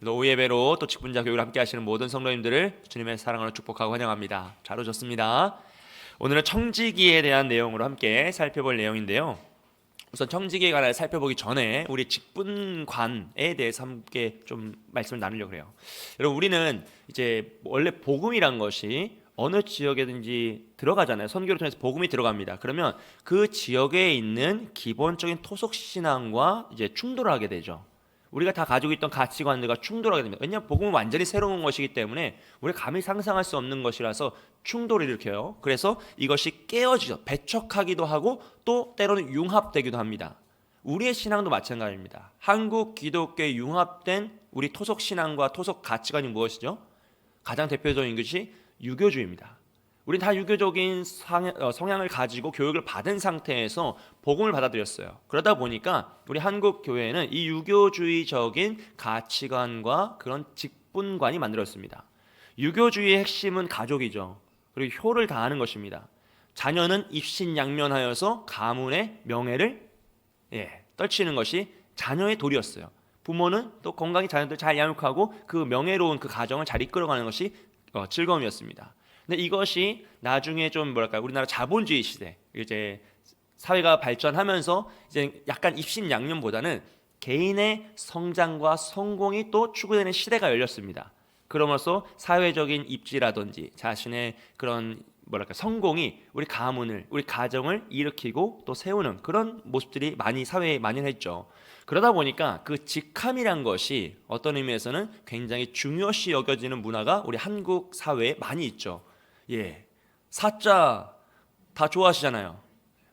오후 예배로 또 직분자 교육을 함께 하시는 모든 성도님들을 주님의 사랑으로 축복하고 환영합니다. 잘 오셨습니다. 오늘은 청지기에 대한 내용으로 함께 살펴볼 내용인데요. 우선 청지기에 관해 살펴보기 전에 우리 직분관에 대해서 함께 좀 말씀을 나누려고 해요. 여러분, 우리는 이제 원래 복음이란 것이 어느 지역에든지 들어가잖아요. 선교를 통해서 복음이 들어갑니다. 그러면 그 지역에 있는 기본적인 토속 신앙과 이제 충돌을 하게 되죠. 우리가 다 가지고 있던 가치관들과 충돌하게 됩니다. 왜냐하면 복음은 완전히 새로운 것이기 때문에 우리가 감히 상상할 수 없는 것이라서 충돌을 일으켜요. 그래서 이것이 깨어지죠. 배척하기도 하고 또 때로는 융합되기도 합니다. 우리의 신앙도 마찬가지입니다. 한국 기독교에 융합된 우리 토속 신앙과 토속 가치관이 무엇이죠? 가장 대표적인 것이 유교주의입니다. 우리는 다 유교적인 성향을 가지고 교육을 받은 상태에서 복음을 받아들였어요. 그러다 보니까 우리 한국 교회는 이 유교주의적인 가치관과 그런 직분관이 만들어졌습니다. 유교주의의 핵심은 가족이죠. 그리고 효를 다하는 것입니다. 자녀는 입신양면하여서 가문의 명예를 떨치는 것이 자녀의 도리였어요. 부모는 또 건강히 자녀들 잘 양육하고 그 명예로운 그 가정을 잘 이끌어가는 것이 즐거움이었습니다. 근데 이것이 나중에 좀 우리나라 자본주의 시대, 이제 사회가 발전하면서 이제 약간 입신양면보다는 개인의 성장과 성공이 또 추구되는 시대가 열렸습니다. 그러면서 사회적인 입지라든지 자신의 그런 성공이 우리 가문을, 우리 가정을 일으키고 또 세우는 그런 모습들이 많이 사회에 만연했죠. 그러다 보니까 그 직함이란 것이 어떤 의미에서는 굉장히 중요시 여겨지는 문화가 우리 한국 사회에 많이 있죠. 사자 다 좋아하시잖아요.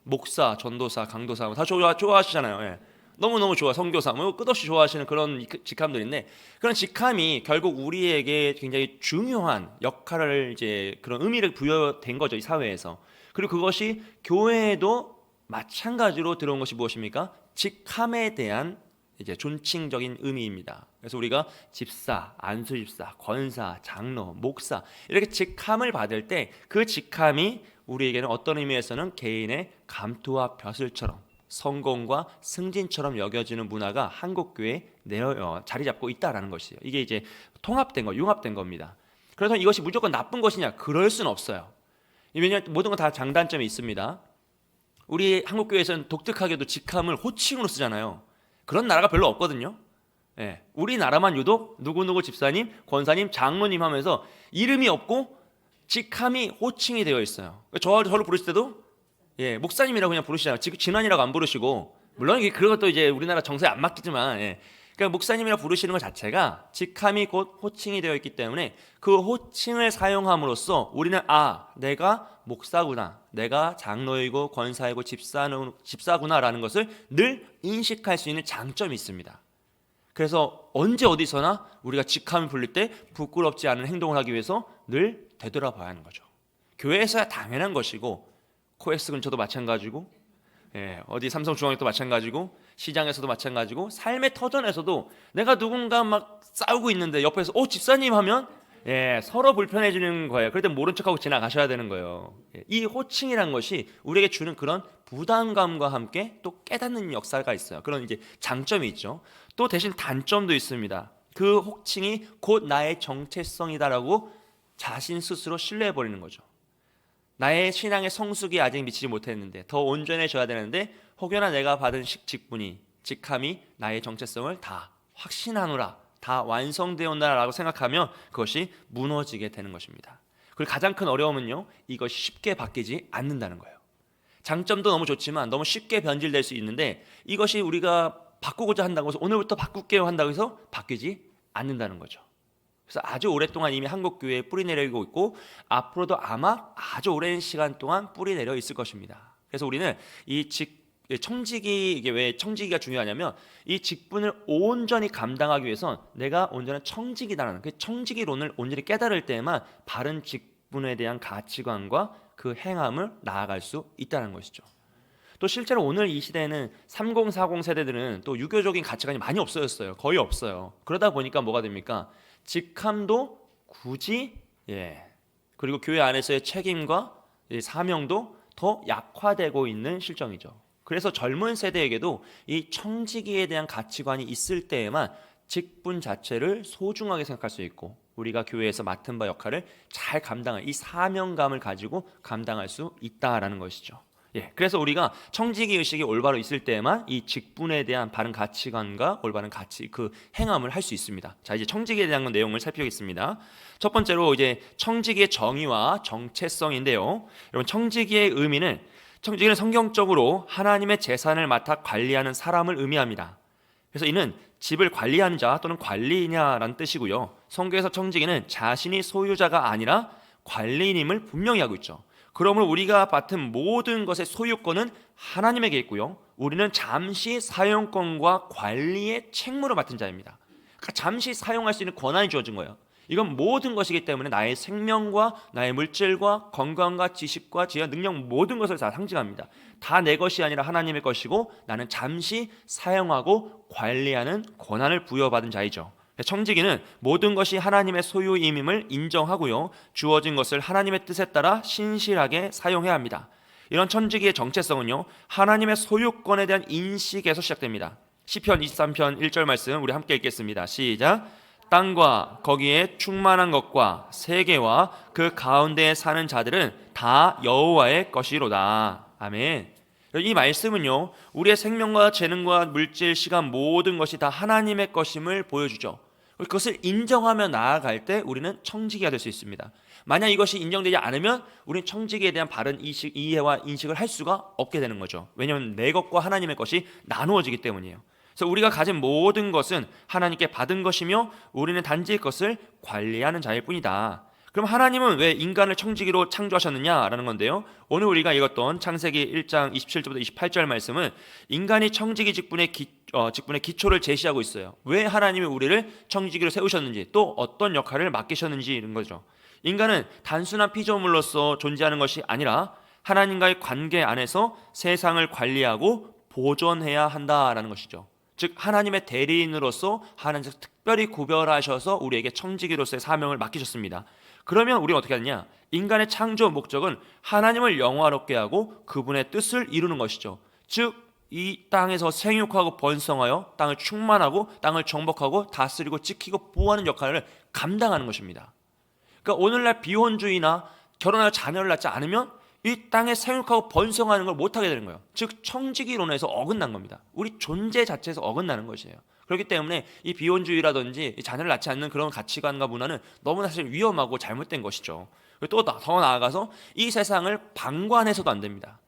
목사, 전도사, 강도사 다 좋아하시잖아요. 너무너무 좋아. 선교사 끝없이 좋아하시는 그런 직함들인데, 그런 직함이 결국 우리에게 굉장히 중요한 역할을 이제 그런 의미를 부여된 거죠, 이 사회에서. 그리고 그것이 교회에도 마찬가지로 들어온 것이 무엇입니까? 직함에 대한 이제 존칭적인 의미입니다. 그래서 우리가 집사, 안수집사, 권사, 장로, 목사 이렇게 직함을 받을 때 그 직함이 우리에게는 어떤 의미에서는 개인의 감투와 벼슬처럼 성공과 승진처럼 여겨지는 문화가 한국 교회에 자리 잡고 있다라는 것이에요. 이게 이제 통합된 거, 융합된 겁니다. 그래서 이것이 무조건 나쁜 것이냐? 그럴 수는 없어요. 왜냐하면 모든 건 다 장단점이 있습니다. 우리 한국 교회에서는 독특하게도 직함을 호칭으로 쓰잖아요. 그런 나라가 별로 없거든요. 우리나라만 유독 누구누구 집사님, 권사님, 장로님 하면서 이름이 없고 직함이 호칭이 되어 있어요. 저를 부르실 때도 목사님이라고 그냥 부르시잖아요. 진환이라고 안 부르시고, 물론 그것도 이제 우리나라 정서에 안 맞겠지만, 그러니까 목사님이라고 부르시는 것 자체가 직함이 곧 호칭이 되어 있기 때문에 그 호칭을 사용함으로써 우리는 내가 목사구나, 내가 장로이고 권사이고 집사구나라는 것을 늘 인식할 수 있는 장점이 있습니다. 그래서 언제 어디서나 우리가 직함을 불릴 때 부끄럽지 않은 행동을 하기 위해서 늘 되돌아봐야 하는 거죠. 교회에서야 당연한 것이고, 코엑스 근처도 마찬가지고, 어디 삼성중앙에도 마찬가지고, 시장에서도 마찬가지고, 삶의 터전에서도 내가 누군가 막 싸우고 있는데 옆에서 집사님 하면 서로 불편해지는 거예요. 그럴 때 모른 척하고 지나가셔야 되는 거예요. 이 호칭이란 것이 우리에게 주는 그런 부담감과 함께 또 깨닫는 역사가 있어요. 그런 이제 장점이 있죠. 또 대신 단점도 있습니다. 그 호칭이 곧 나의 정체성이다라고 자신 스스로 신뢰해버리는 거죠. 나의 신앙의 성숙이 아직 미치지 못했는데 더 온전해져야 되는데, 혹여나 내가 받은 직함이 나의 정체성을 다 확신하노라, 다 완성되었나라고 생각하면 그것이 무너지게 되는 것입니다. 그리고 가장 큰 어려움은요, 이것이 쉽게 바뀌지 않는다는 거예요. 장점도 너무 좋지만 너무 쉽게 변질될 수 있는데, 이것이 우리가 바꾸고자 한다고 해서 오늘부터 바꿀게요 한다고 해서 바뀌지 않는다는 거죠. 그래서 아주 오랫동안 이미 한국 교회에 뿌리 내리고 있고, 앞으로도 아마 아주 오랜 시간 동안 뿌리 내려 있을 것입니다. 그래서 우리는 이게 왜 청지기가 중요하냐면, 이 직분을 온전히 감당하기 위해선 내가 온전한 청지기다라는 그 청지기론을 온전히 깨달을 때에만 바른 직분에 대한 가치관과 그 행함을 나아갈 수 있다는 것이죠. 또 실제로 오늘 이 시대에는 30, 40 세대들은 또 유교적인 가치관이 많이 없어졌어요. 거의 없어요. 그러다 보니까 뭐가 됩니까? 직함도 굳이 그리고 교회 안에서의 책임과 사명도 더 약화되고 있는 실정이죠. 그래서 젊은 세대에게도 이 청지기에 대한 가치관이 있을 때에만 직분 자체를 소중하게 생각할 수 있고 우리가 교회에서 맡은 바 역할을 잘 감당할 이 사명감을 가지고 감당할 수 있다라는 것이죠. 예, 그래서 우리가 청지기 의식이 올바로 있을 때에만 이 직분에 대한 바른 가치관과 올바른 가치 그 행함을 할 수 있습니다. 자, 이제 청지기에 대한 내용을 살펴보겠습니다. 첫 번째로 이제 청지기의 정의와 정체성인데요. 여러분, 청지기는 성경적으로 하나님의 재산을 맡아 관리하는 사람을 의미합니다. 그래서 이는 집을 관리하는 자 또는 관리인이라는 뜻이고요. 성경에서 청지기는 자신이 소유자가 아니라 관리인임을 분명히 하고 있죠. 그러므로 우리가 맡은 모든 것의 소유권은 하나님에게 있고요. 우리는 잠시 사용권과 관리의 책무를 맡은 자입니다. 그러니까 잠시 사용할 수 있는 권한이 주어진 거예요. 이건 모든 것이기 때문에 나의 생명과 나의 물질과 건강과 지식과 지혜와 능력 모든 것을 다 상징합니다. 다 내 것이 아니라 하나님의 것이고 나는 잠시 사용하고 관리하는 권한을 부여받은 자이죠. 청지기는 모든 것이 하나님의 소유임을 인정하고요. 주어진 것을 하나님의 뜻에 따라 신실하게 사용해야 합니다. 이런 청지기의 정체성은요, 하나님의 소유권에 대한 인식에서 시작됩니다. 시편 23편 1절 말씀 우리 함께 읽겠습니다. 시작. 땅과 거기에 충만한 것과 세계와 그 가운데에 사는 자들은 다 여호와의 것이로다. 아멘. 이 말씀은요, 우리의 생명과 재능과 물질, 시간 모든 것이 다 하나님의 것임을 보여주죠. 그것을 인정하며 나아갈 때 우리는 청지기가 될 수 있습니다. 만약 이것이 인정되지 않으면 우리는 청지기에 대한 바른 이해와 인식을 할 수가 없게 되는 거죠. 왜냐하면 내 것과 하나님의 것이 나누어지기 때문이에요. 그래서 우리가 가진 모든 것은 하나님께 받은 것이며 우리는 단지 그것을 관리하는 자일 뿐이다. 그럼 하나님은 왜 인간을 청지기로 창조하셨느냐라는 건데요. 오늘 우리가 읽었던 창세기 1장 27절부터 28절 말씀은 인간이 청지기 직분의 기초를 제시하고 있어요. 왜 하나님이 우리를 청지기로 세우셨는지 또 어떤 역할을 맡기셨는지 이런 거죠. 인간은 단순한 피조물로서 존재하는 것이 아니라 하나님과의 관계 안에서 세상을 관리하고 보존해야 한다라는 것이죠. 즉 하나님의 대리인으로서 하나님께서 특별히 구별하셔서 우리에게 청지기로서의 사명을 맡기셨습니다. 그러면 우리는 어떻게 하느냐? 인간의 창조 목적은 하나님을 영화롭게 하고 그분의 뜻을 이루는 것이죠. 즉 이 땅에서 생육하고 번성하여 땅을 충만하고 땅을 정복하고 다스리고 지키고 보호하는 역할을 감당하는 것입니다. 그러니까 오늘날 비혼주의나 결혼할 자녀를 낳지 않으면 이 땅에 생육하고 번성하는 걸 못하게 되는 거예요. 즉 청지기론에서 어긋난 겁니다. 우리 존재 자체에서 어긋나는 것이에요. 그렇기 때문에 이 비혼주의라든지 자녀를 낳지 않는 그런 가치관과 문화는 너무나 사실 위험하고 잘못된 것이죠. 또 더 나아가서 이 세상을 방관해서도 안 됩니다.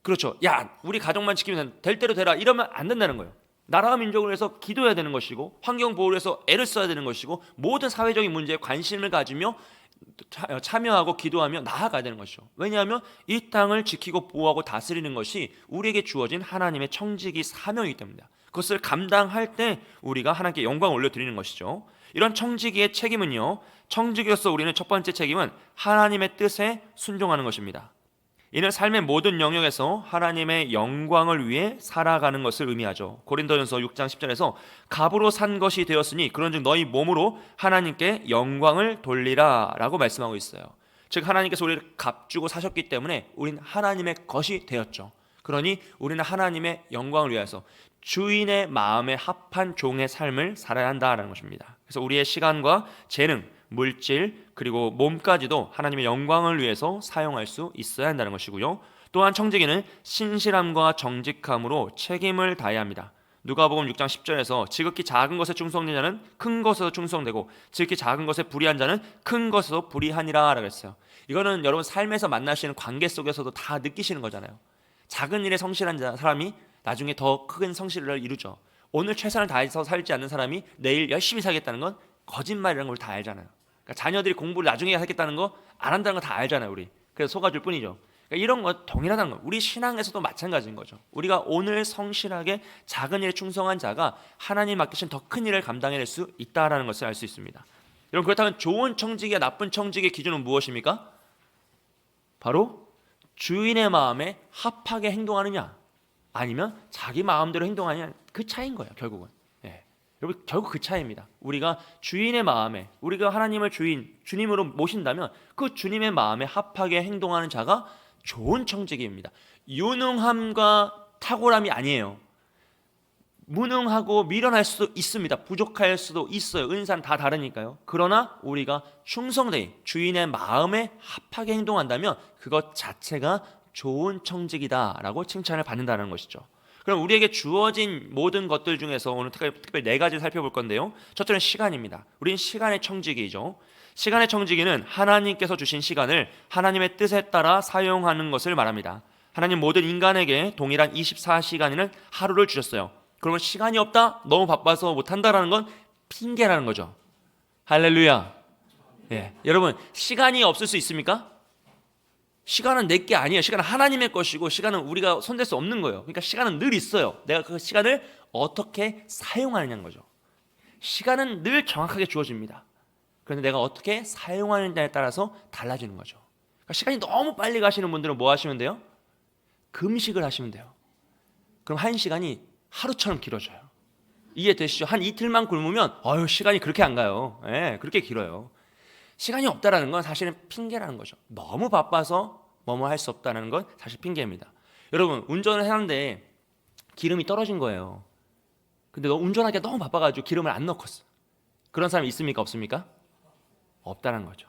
그렇죠. 야, 우리 가족만 지키면 될 대로 되라 이러면 안 된다는 거예요. 나라와 민족을 위해서 기도해야 되는 것이고 환경 보호를 위해서 애를 써야 되는 것이고 모든 사회적인 문제에 관심을 가지며 참여하고 기도하며 나아가야 되는 것이죠. 왜냐하면 이 땅을 지키고 보호하고 다스리는 것이 우리에게 주어진 하나님의 청지기 사명이기 때문입니다. 그것을 감당할 때 우리가 하나님께 영광을 올려드리는 것이죠. 이런 청지기의 책임은요, 청지기로서 우리는 첫 번째 책임은 하나님의 뜻에 순종하는 것입니다. 이는 삶의 모든 영역에서 하나님의 영광을 위해 살아가는 것을 의미하죠. 고린도전서 6장 10절에서 갑으로 산 것이 되었으니 그런즉 너희 몸으로 하나님께 영광을 돌리라 라고 말씀하고 있어요. 즉 하나님께서 우리를 값주고 사셨기 때문에 우리는 하나님의 것이 되었죠. 그러니 우리는 하나님의 영광을 위해서 주인의 마음에 합한 종의 삶을 살아야 한다는 것입니다. 그래서 우리의 시간과 재능, 물질 그리고 몸까지도 하나님의 영광을 위해서 사용할 수 있어야 한다는 것이고요. 또한 청지기는 신실함과 정직함으로 책임을 다해야 합니다. 누가복음 6장 10절에서 지극히 작은 것에 충성된 자는 큰 것에도 충성되고 지극히 작은 것에 불의한 자는 큰 것에도 불의하니라 라고 했어요. 이거는 여러분 삶에서 만나시는 관계 속에서도 다 느끼시는 거잖아요. 작은 일에 성실한 사람이 나중에 더 큰 성실을 이루죠. 오늘 최선을 다해서 살지 않는 사람이 내일 열심히 살겠다는 건 거짓말이라는 걸 다 알잖아요. 그러니까 자녀들이 공부를 나중에 하겠다는 거 안 한다는 거 다 알잖아요, 우리. 그래서 속아줄 뿐이죠. 그러니까 이런 거 동일하다는 거. 우리 신앙에서도 마찬가지인 거죠. 우리가 오늘 성실하게 작은 일에 충성한 자가 하나님 맡기신 더 큰 일을 감당해낼 수 있다라는 것을 알 수 있습니다. 여러분, 그렇다면 좋은 청지기와 나쁜 청지기의 기준은 무엇입니까? 바로 주인의 마음에 합하게 행동하느냐 아니면 자기 마음대로 행동하느냐, 그 차이인 거예요, 결국은. 여러분, 결국 그 차이입니다. 우리가 주인의 마음에, 우리가 하나님을 주님으로 모신다면 그 주님의 마음에 합하게 행동하는 자가 좋은 청지기입니다. 유능함과 탁월함이 아니에요. 무능하고 미련할 수도 있습니다. 부족할 수도 있어요. 은사는 다 다르니까요. 그러나 우리가 충성되이 주인의 마음에 합하게 행동한다면 그것 자체가 좋은 청직이다라고 칭찬을 받는다는 것이죠. 그럼 우리에게 주어진 모든 것들 중에서 오늘 특별히 네 가지 살펴볼 건데요. 첫째는 시간입니다. 우리는 시간의 청지기이죠. 시간의 청지기는 하나님께서 주신 시간을 하나님의 뜻에 따라 사용하는 것을 말합니다. 하나님 모든 인간에게 동일한 24시간이라는 하루를 주셨어요. 그러면 시간이 없다? 너무 바빠서 못한다라는 건 핑계라는 거죠. 할렐루야. 예. 여러분, 시간이 없을 수 있습니까? 시간은 내 게 아니에요. 시간은 하나님의 것이고 시간은 우리가 손댈 수 없는 거예요. 그러니까 시간은 늘 있어요. 내가 그 시간을 어떻게 사용하느냐는 거죠. 시간은 늘 정확하게 주어집니다. 그런데 내가 어떻게 사용하느냐에 따라서 달라지는 거죠. 그러니까 시간이 너무 빨리 가시는 분들은 뭐 하시면 돼요? 금식을 하시면 돼요. 그럼 한 시간이 하루처럼 길어져요. 이해되시죠? 한 이틀만 굶으면 시간이 그렇게 안 가요. 예, 그렇게 길어요. 시간이 없다라는 건 사실은 핑계라는 거죠. 너무 바빠서 뭐뭐 할 수 없다는 건 사실 핑계입니다. 여러분, 운전을 하는데 기름이 떨어진 거예요. 근데 너 운전하기가 너무 바빠가지고 기름을 안 넣었어. 그런 사람이 있습니까? 없습니까? 없다는 거죠.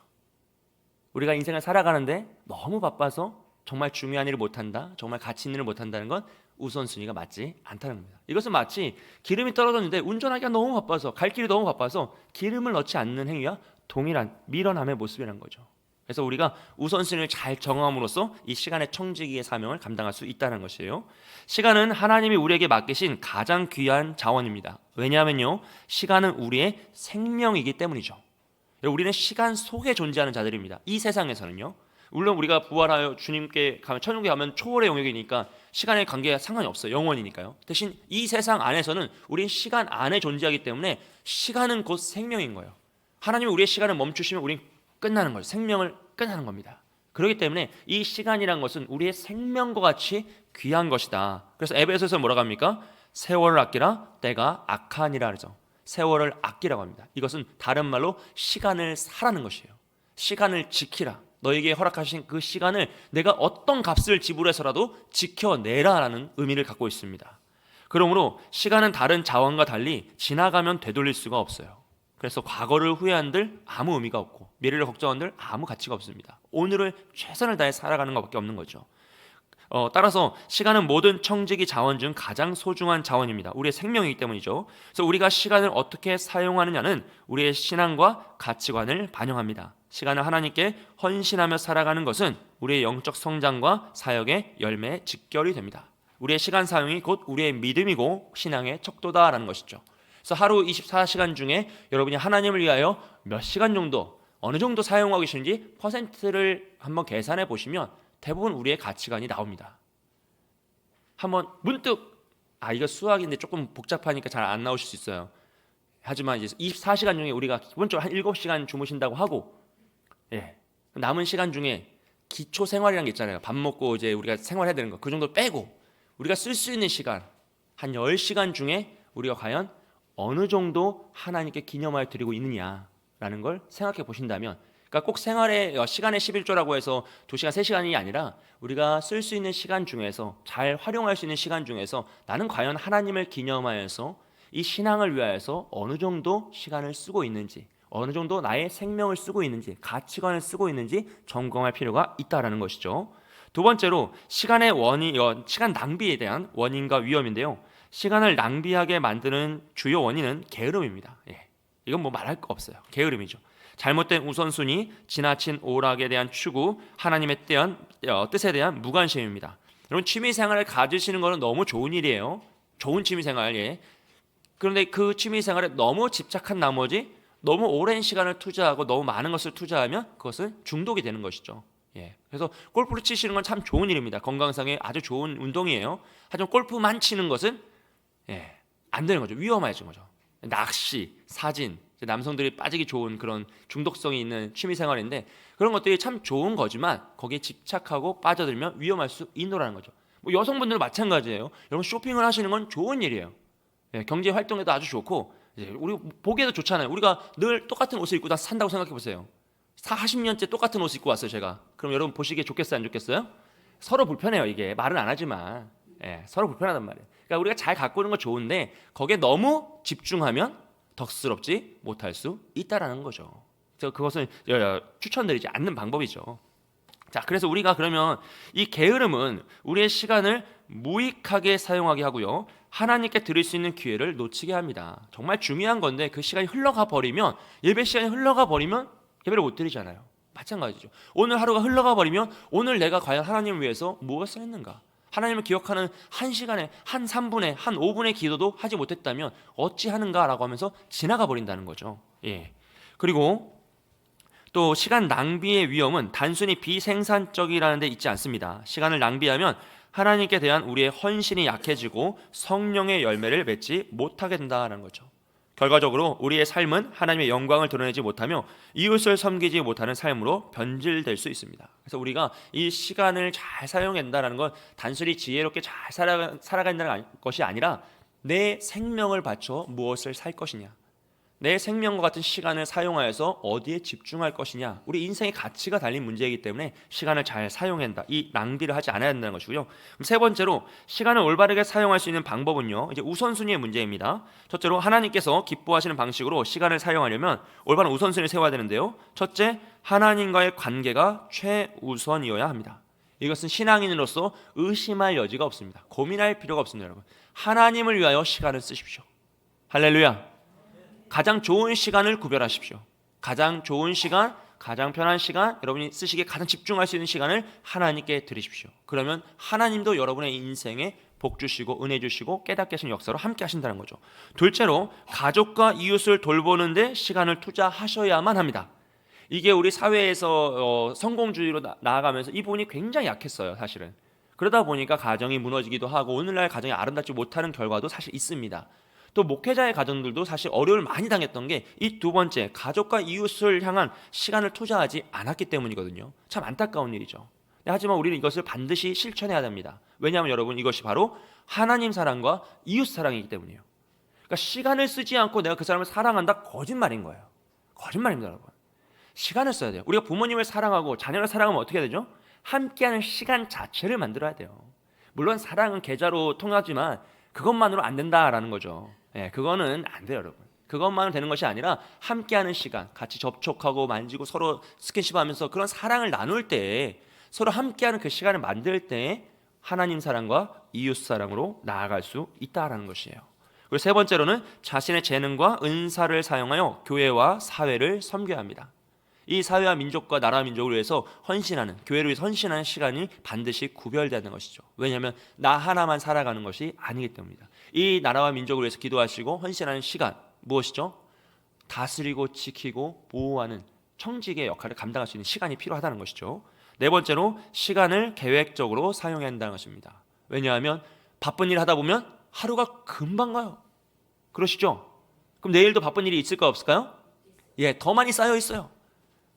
우리가 인생을 살아가는데 너무 바빠서 정말 중요한 일을 못한다, 정말 가치 있는 일을 못한다는 건 우선순위가 맞지 않다는 겁니다. 이것은 마치 기름이 떨어졌는데 운전하기가 너무 바빠서, 갈 길이 너무 바빠서 기름을 넣지 않는 행위와 동일한 미련함의 모습이라는 거죠. 그래서 우리가 우선순위를 잘 정함으로써 이 시간의 청지기의 사명을 감당할 수 있다는 것이에요. 시간은 하나님이 우리에게 맡기신 가장 귀한 자원입니다. 왜냐하면요, 시간은 우리의 생명이기 때문이죠. 우리는 시간 속에 존재하는 자들입니다. 이 세상에서는요. 물론 우리가 부활하여 주님께 가면, 천국에 가면 초월의 영역이니까 시간의 관계가 상관이 없어요. 영원이니까요. 대신 이 세상 안에서는 우리는 시간 안에 존재하기 때문에 시간은 곧 생명인 거예요. 하나님이 우리의 시간을 멈추시면 우리는 끝나는 거예요. 생명을 끝나는 겁니다. 그렇기 때문에 이 시간이란 것은 우리의 생명과 같이 귀한 것이다. 그래서 에베소서에서 뭐라고 합니까? 세월을 아끼라, 때가 악하니라 그러죠. 세월을 아끼라고 합니다. 이것은 다른 말로 시간을 사라는 것이에요. 시간을 지키라. 너에게 허락하신 그 시간을 내가 어떤 값을 지불해서라도 지켜내라라는 의미를 갖고 있습니다. 그러므로 시간은 다른 자원과 달리 지나가면 되돌릴 수가 없어요. 그래서 과거를 후회한들 아무 의미가 없고 미래를 걱정한들 아무 가치가 없습니다. 오늘을 최선을 다해 살아가는 것밖에 없는 거죠. 따라서 시간은 모든 청지기 자원 중 가장 소중한 자원입니다. 우리의 생명이기 때문이죠. 그래서 우리가 시간을 어떻게 사용하느냐는 우리의 신앙과 가치관을 반영합니다. 시간을 하나님께 헌신하며 살아가는 것은 우리의 영적 성장과 사역의 열매에 직결이 됩니다. 우리의 시간 사용이 곧 우리의 믿음이고 신앙의 척도다라는 것이죠. 그래서 하루 24시간 중에 여러분이 하나님을 위하여 몇 시간 정도, 어느 정도 사용하고 계시는지 퍼센트를 한번 계산해 보시면 대부분 우리의 가치관이 나옵니다. 한번 문득 이거 수학인데 조금 복잡하니까 잘 안 나오실 수 있어요. 하지만 이제 24시간 중에 우리가 기본적으로 한 7시간 주무신다고 하고, 남은 시간 중에 기초 생활이라는 게 있잖아요. 밥 먹고 이제 우리가 생활해야 되는 거, 그 정도 빼고 우리가 쓸 수 있는 시간 한 10시간 중에 우리가 과연 어느 정도 하나님께 기념하여 드리고 있느냐라는 걸 생각해 보신다면, 그러니까 꼭 생활의 시간의 11조라고 해서 2시간, 3시간이 아니라 우리가 쓸 수 있는 시간 중에서, 잘 활용할 수 있는 시간 중에서 나는 과연 하나님을 기념하여서 이 신앙을 위하여서 어느 정도 시간을 쓰고 있는지, 어느 정도 나의 생명을 쓰고 있는지, 가치관을 쓰고 있는지 점검할 필요가 있다라는 것이죠. 두 번째로 시간 낭비에 대한 원인과 위험인데요. 시간을 낭비하게 만드는 주요 원인은 게으름입니다. 이건 뭐 말할 거 없어요. 게으름이죠. 잘못된 우선순위, 지나친 오락에 대한 추구, 하나님의 뜻에 대한 무관심입니다. 여러분, 취미생활을 가지시는 것은 너무 좋은 일이에요. 좋은 취미생활. 그런데 그 취미생활에 너무 집착한 나머지 너무 오랜 시간을 투자하고 너무 많은 것을 투자하면 그것은 중독이 되는 것이죠. 그래서 골프를 치시는 건 참 좋은 일입니다. 건강상에 아주 좋은 운동이에요. 하지만 골프만 치는 것은 안 되는 거죠. 위험해진 거죠. 낚시, 사진, 남성들이 빠지기 좋은 그런 중독성이 있는 취미생활인데, 그런 것들이 참 좋은 거지만 거기에 집착하고 빠져들면 위험할 수 있노라는 거죠. 뭐 여성분들은 마찬가지예요. 여러분, 쇼핑을 하시는 건 좋은 일이에요. 경제 활동에도 아주 좋고, 우리 보기에도 좋잖아요. 우리가 늘 똑같은 옷을 입고 다 산다고 생각해 보세요. 40년째 똑같은 옷 입고 왔어요, 제가. 그럼 여러분 보시기에 좋겠어요, 안 좋겠어요? 서로 불편해요, 이게. 말은 안 하지만. 서로 불편하단 말이에요. 그러니까 우리가 잘 갖고 있는 거 좋은데 거기에 너무 집중하면 덕스럽지 못할 수 있다라는 거죠. 그래서 그것은 추천드리지 않는 방법이죠. 자, 그래서 우리가 그러면 이 게으름은 우리의 시간을 무익하게 사용하게 하고요, 하나님께 드릴 수 있는 기회를 놓치게 합니다. 정말 중요한 건데 그 시간이 흘러가 버리면, 예배 시간이 흘러가 버리면 예배를 못 드리잖아요. 마찬가지죠. 오늘 하루가 흘러가 버리면 오늘 내가 과연 하나님을 위해서 무엇을 했는가, 하나님을 기억하는 한 시간에 한 3분의 한 5분의 기도도 하지 못했다면 어찌 하는가라고 하면서 지나가 버린다는 거죠. 예. 그리고 또 시간 낭비의 위험은 단순히 비생산적이라는 데 있지 않습니다. 시간을 낭비하면 하나님께 대한 우리의 헌신이 약해지고 성령의 열매를 맺지 못하게 된다는 거죠. 결과적으로 우리의 삶은 하나님의 영광을 드러내지 못하며 이웃을 섬기지 못하는 삶으로 변질될 수 있습니다. 그래서 우리가 이 시간을 잘 사용한다는 건 단순히 지혜롭게 잘 살아간다는 것이 아니라 내 생명을 바쳐 무엇을 살 것이냐, 내 생명과 같은 시간을 사용하여서 어디에 집중할 것이냐, 우리 인생의 가치가 달린 문제이기 때문에 시간을 잘 사용한다, 이 낭비를 하지 않아야 한다는 것이고요. 그럼 세 번째로 시간을 올바르게 사용할 수 있는 방법은요, 이제 우선순위의 문제입니다. 첫째로 하나님께서 기뻐하시는 방식으로 시간을 사용하려면 올바른 우선순위를 세워야 되는데요, 첫째, 하나님과의 관계가 최우선이어야 합니다. 이것은 신앙인으로서 의심할 여지가 없습니다. 고민할 필요가 없습니다. 여러분, 하나님을 위하여 시간을 쓰십시오. 할렐루야. 가장 좋은 시간을 구별하십시오. 가장 좋은 시간, 가장 편한 시간, 여러분이 쓰시기에 가장 집중할 수 있는 시간을 하나님께 드리십시오. 그러면 하나님도 여러분의 인생에 복 주시고 은혜 주시고 깨닫게 하시는 역사로 함께 하신다는 거죠. 둘째로, 가족과 이웃을 돌보는 데 시간을 투자하셔야만 합니다. 이게 우리 사회에서 성공주의로 나아가면서 이 부분이 굉장히 약했어요, 사실은. 그러다 보니까 가정이 무너지기도 하고 오늘날 가정이 아름답지 못하는 결과도 사실 있습니다. 또 목회자의 가정들도 사실 어려움을 많이 당했던 게 이 두 번째, 가족과 이웃을 향한 시간을 투자하지 않았기 때문이거든요. 참 안타까운 일이죠. 하지만 우리는 이것을 반드시 실천해야 됩니다. 왜냐하면 여러분, 이것이 바로 하나님 사랑과 이웃 사랑이기 때문이에요. 그러니까 시간을 쓰지 않고 내가 그 사람을 사랑한다, 거짓말인 거예요. 거짓말입니다, 여러분. 시간을 써야 돼요. 우리가 부모님을 사랑하고 자녀를 사랑하면 어떻게 되죠? 함께하는 시간 자체를 만들어야 돼요. 물론 사랑은 계좌로 통하지만 그것만으로 안 된다라는 거죠. 예, 그거는 안 돼요, 여러분. 그것만으로 되는 것이 아니라 함께하는 시간, 같이 접촉하고 만지고 서로 스킨십하면서 그런 사랑을 나눌 때, 서로 함께하는 그 시간을 만들 때 하나님 사랑과 이웃 사랑으로 나아갈 수 있다라는 것이에요. 그리고 세 번째로는 자신의 재능과 은사를 사용하여 교회와 사회를 섬겨야 합니다. 이 사회와 민족과 나라와 민족을 위해서 헌신하는, 교회를 위해서 헌신하는 시간이 반드시 구별되는 것이죠. 왜냐하면 나 하나만 살아가는 것이 아니기 때문입니다. 이 나라와 민족을 위해서 기도하시고 헌신하는 시간, 무엇이죠? 다스리고 지키고 보호하는 청직의 역할을 감당할 수 있는 시간이 필요하다는 것이죠. 네 번째로, 시간을 계획적으로 사용해야 한다는 것입니다. 왜냐하면 바쁜 일 하다 보면 하루가 금방 가요. 그러시죠? 그럼 내일도 바쁜 일이 있을까 없을까요? 예, 더 많이 쌓여 있어요.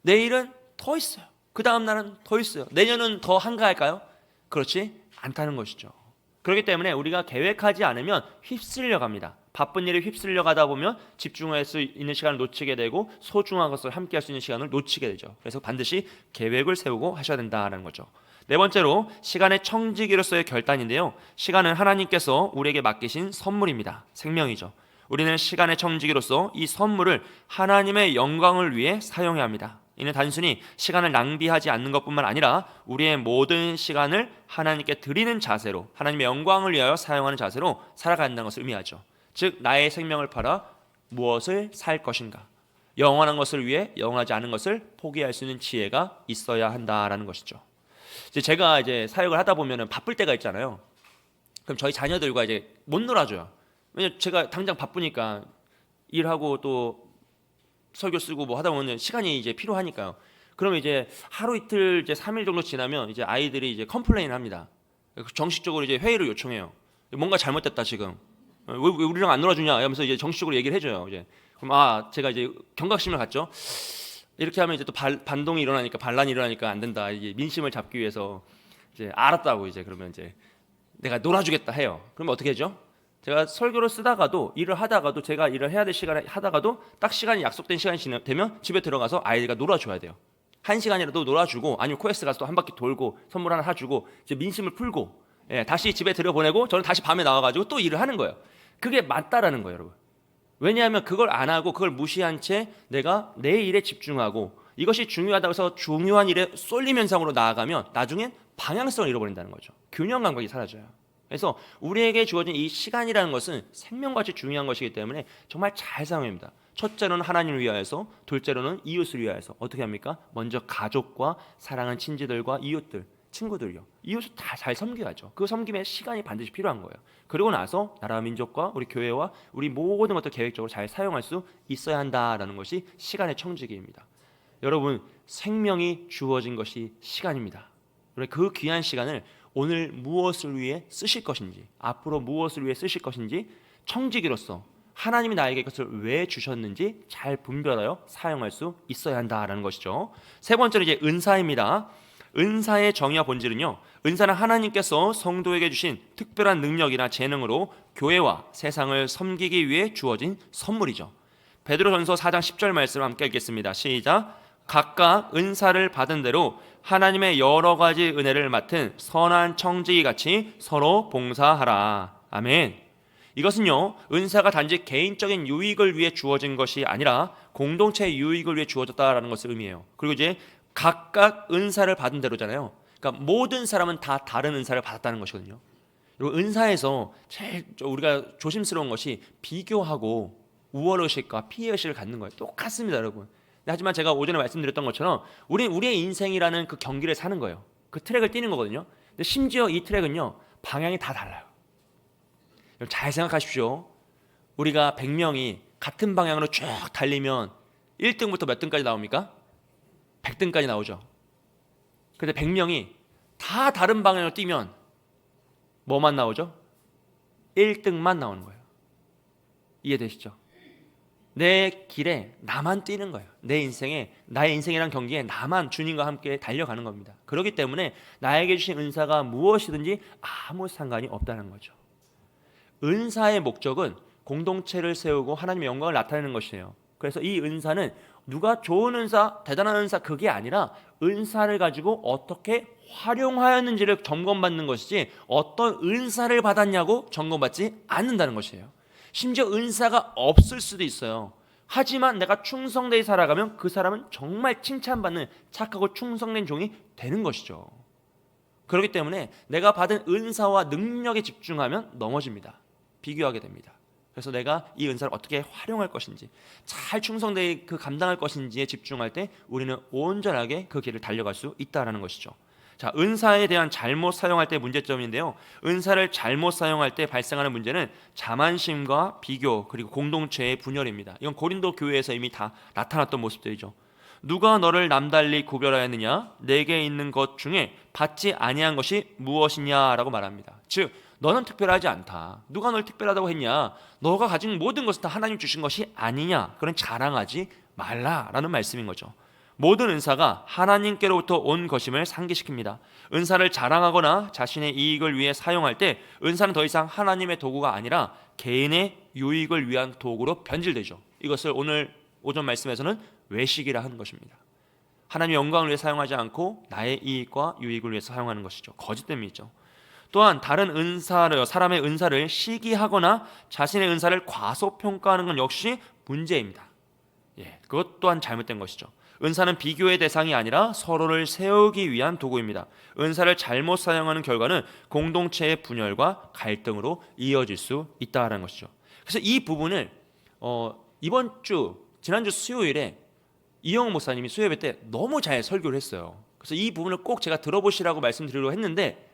내일은 더 있어요. 그 다음 날은 더 있어요. 내년은 더 한가할까요? 그렇지 않다는 것이죠. 그렇기 때문에 우리가 계획하지 않으면 휩쓸려 갑니다. 바쁜 일에 휩쓸려 가다 보면 집중할 수 있는 시간을 놓치게 되고 소중한 것을 함께 할 수 있는 시간을 놓치게 되죠. 그래서 반드시 계획을 세우고 하셔야 된다는 거죠. 네 번째로, 시간의 청지기로서의 결단인데요, 시간은 하나님께서 우리에게 맡기신 선물입니다. 생명이죠. 우리는 시간의 청지기로서 이 선물을 하나님의 영광을 위해 사용해야 합니다. 이는 단순히 시간을 낭비하지 않는 것뿐만 아니라 우리의 모든 시간을 하나님께 드리는 자세로, 하나님의 영광을 위하여 사용하는 자세로 살아간다는 것을 의미하죠. 즉, 나의 생명을 팔아 무엇을 살 것인가, 영원한 것을 위해 영원하지 않은 것을 포기할 수 있는 지혜가 있어야 한다라는 것이죠. 제가 사역을 하다 보면 바쁠 때가 있잖아요. 그럼 저희 자녀들과 못 놀아줘요. 왜냐면 제가 당장 바쁘니까 일하고 또 설교 쓰고 뭐 하다 보면 시간이 필요하니까요. 그러면 하루 이틀 3일 정도 지나면 아이들이 컴플레인을 합니다. 정식적으로 회의를 요청해요. 뭔가 잘못됐다 지금. 왜 우리랑 안 놀아주냐 하면서 정식적으로 얘기를 해줘요. 그럼 제가 경각심을 갖죠. 이렇게 하면 또 반동이 일어나니까, 반란이 일어나니까 안 된다. 민심을 잡기 위해서 알았다고 그러면 내가 놀아주겠다 해요. 그러면 어떻게 하죠? 제가 설교를 쓰다가도, 일을 하다가도, 제가 일을 해야 될 시간에 하다가도 딱 시간이 약속된 시간이 되면 집에 들어가서 아이가 놀아줘야 돼요. 1시간이라도 놀아주고, 아니면 코엑스 가서 또 한 바퀴 돌고 선물 하나 사주고 민심을 풀고, 예, 다시 집에 들여보내고 저는 다시 밤에 나와가지고 또 일을 하는 거예요. 그게 맞다라는 거예요, 여러분. 왜냐하면 그걸 안 하고 그걸 무시한 채 내가 내 일에 집중하고 이것이 중요하다고 해서 중요한 일에 쏠림 현상으로 나아가면 나중엔 방향성을 잃어버린다는 거죠. 균형 감각이 사라져요. 그래서 우리에게 주어진 이 시간이라는 것은 생명같이 중요한 것이기 때문에 정말 잘 사용해야 합니다. 첫째로는 하나님을 위하여서, 둘째로는 이웃을 위하여서. 어떻게 합니까? 먼저 가족과 사랑하는 친지들과 이웃들, 친구들요. 이웃을 다 잘 섬겨야죠. 그 섬김에 시간이 반드시 필요한 거예요. 그리고 나서 나라와 민족과 우리 교회와 우리 모든 것들 계획적으로 잘 사용할 수 있어야 한다라는 것이 시간의 청지기입니다. 여러분, 생명이 주어진 것이 시간입니다. 그 귀한 시간을 오늘 무엇을 위해 쓰실 것인지, 앞으로 무엇을 위해 쓰실 것인지 청지기로서 하나님이 나에게 그것을 왜 주셨는지 잘 분별하여 사용할 수 있어야 한다라는 것이죠. 세 번째로 이제 은사입니다. 은사의 정의와 본질은요, 은사는 하나님께서 성도에게 주신 특별한 능력이나 재능으로 교회와 세상을 섬기기 위해 주어진 선물이죠. 베드로전서 4장 10절 말씀을 함께 읽겠습니다. 시작. 각각 은사를 받은 대로 하나님의 여러 가지 은혜를 맡은 선한 청지기 같이 서로 봉사하라. 아멘. 이것은요, 은사가 단지 개인적인 유익을 위해 주어진 것이 아니라 공동체의 유익을 위해 주어졌다라는 것을 의미해요. 그리고 이제 각각 은사를 받은 대로잖아요. 그러니까 모든 사람은 다 다른 은사를 받았다는 것이거든요. 그리고 은사에서 제일 우리가 조심스러운 것이 비교하고 우월의식과 피해의식을 갖는 거예요. 똑같습니다, 여러분. 하지만 제가 오전에 말씀드렸던 것처럼 우리의 인생이라는 그 경기를 사는 거예요. 그 트랙을 뛰는 거거든요. 근데 심지어 이 트랙은요, 방향이 다 달라요. 잘 생각하십시오. 우리가 100명이 같은 방향으로 쭉 달리면 1등부터 몇 등까지 나옵니까? 100등까지 나오죠. 근데 100명이 다 다른 방향으로 뛰면 뭐만 나오죠? 1등만 나오는 거예요. 이해되시죠? 내 길에 나만 뛰는 거예요. 내 인생에, 나의 인생이란 경기에 나만 주님과 함께 달려가는 겁니다. 그렇기 때문에 나에게 주신 은사가 무엇이든지 아무 상관이 없다는 거죠. 은사의 목적은 공동체를 세우고 하나님의 영광을 나타내는 것이에요. 그래서 이 은사는 누가 좋은 은사, 대단한 은사 그게 아니라 은사를 가지고 어떻게 활용하였는지를 점검받는 것이지 어떤 은사를 받았냐고 점검받지 않는다는 것이에요. 심지어 은사가 없을 수도 있어요. 하지만 내가 충성되게 살아가면 그 사람은 정말 칭찬받는 착하고 충성된 종이 되는 것이죠. 그렇기 때문에 내가 받은 은사와 능력에 집중하면 넘어집니다. 비교하게 됩니다. 그래서 내가 이 은사를 어떻게 활용할 것인지, 잘 충성되게 그 감당할 것인지에 집중할 때 우리는 온전하게 그 길을 달려갈 수 있다는 것이죠. 자, 은사에 대한 잘못 사용할 때 문제점인데요. 은사를 잘못 사용할 때 발생하는 문제는 자만심과 비교, 그리고 공동체의 분열입니다. 이건 고린도 교회에서 이미 다 나타났던 모습들이죠. 누가 너를 남달리 구별하였느냐? 내게 있는 것 중에 받지 아니한 것이 무엇이냐라고 말합니다. 즉, 너는 특별하지 않다. 누가 널 특별하다고 했냐? 너가 가진 모든 것은 다 하나님 주신 것이 아니냐? 그런 자랑하지 말라라는 말씀인 거죠. 모든 은사가 하나님께로부터 온 것임을 상기시킵니다. 은사를 자랑하거나 자신의 이익을 위해 사용할 때 은사는 더 이상 하나님의 도구가 아니라 개인의 유익을 위한 도구로 변질되죠. 이것을 오늘 오전 말씀에서는 외식이라 하는 것입니다. 하나님의 영광을 위해 사용하지 않고 나의 이익과 유익을 위해서 사용하는 것이죠. 거짓됨이죠. 또한 다른 은사를, 사람의 은사를 시기하거나 자신의 은사를 과소평가하는 건 역시 문제입니다. 그것 또한 잘못된 것이죠. 은사는 비교의 대상이 아니라 서로를 세우기 위한 도구입니다. 은사를 잘못 사용하는 결과는 공동체의 분열과 갈등으로 이어질 수 있다는 것이죠. 그래서 이 부분을 지난주 수요일에 이영호 목사님이 수요예배 때 너무 잘 설교를 했어요. 그래서 이 부분을 꼭 제가 들어보시라고 말씀드리려고 했는데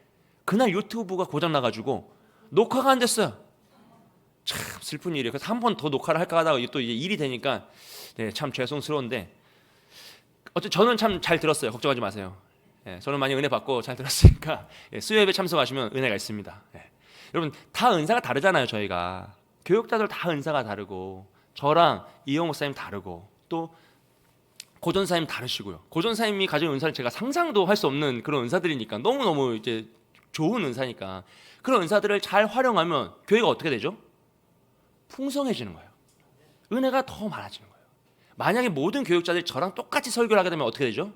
그날 유튜브가 고장 나가지고 녹화가 안 됐어요. 참 슬픈 일이에요. 그래서 한 번 더 녹화를 할까 하다가 또 이제 일이 되니까 참 죄송스러운데 어쨌든 저는 참 잘 들었어요. 걱정하지 마세요. 저는 많이 은혜 받고 잘 들었으니까 수요예배 참석하시면 은혜가 있습니다. 여러분 다 은사가 다르잖아요. 저희가 교육자들 다 은사가 다르고 저랑 이영호 목사님 다르고 또 고전사님 다르시고요. 고전사님이 가진 은사를 제가 상상도 할 수 없는 그런 은사들이니까 너무너무 이제 좋은 은사니까 그런 은사들을 잘 활용하면 교회가 어떻게 되죠? 풍성해지는 거예요. 은혜가 더 많아지는 거예요. 만약에 모든 교육자들이 저랑 똑같이 설교를 하게 되면 어떻게 되죠?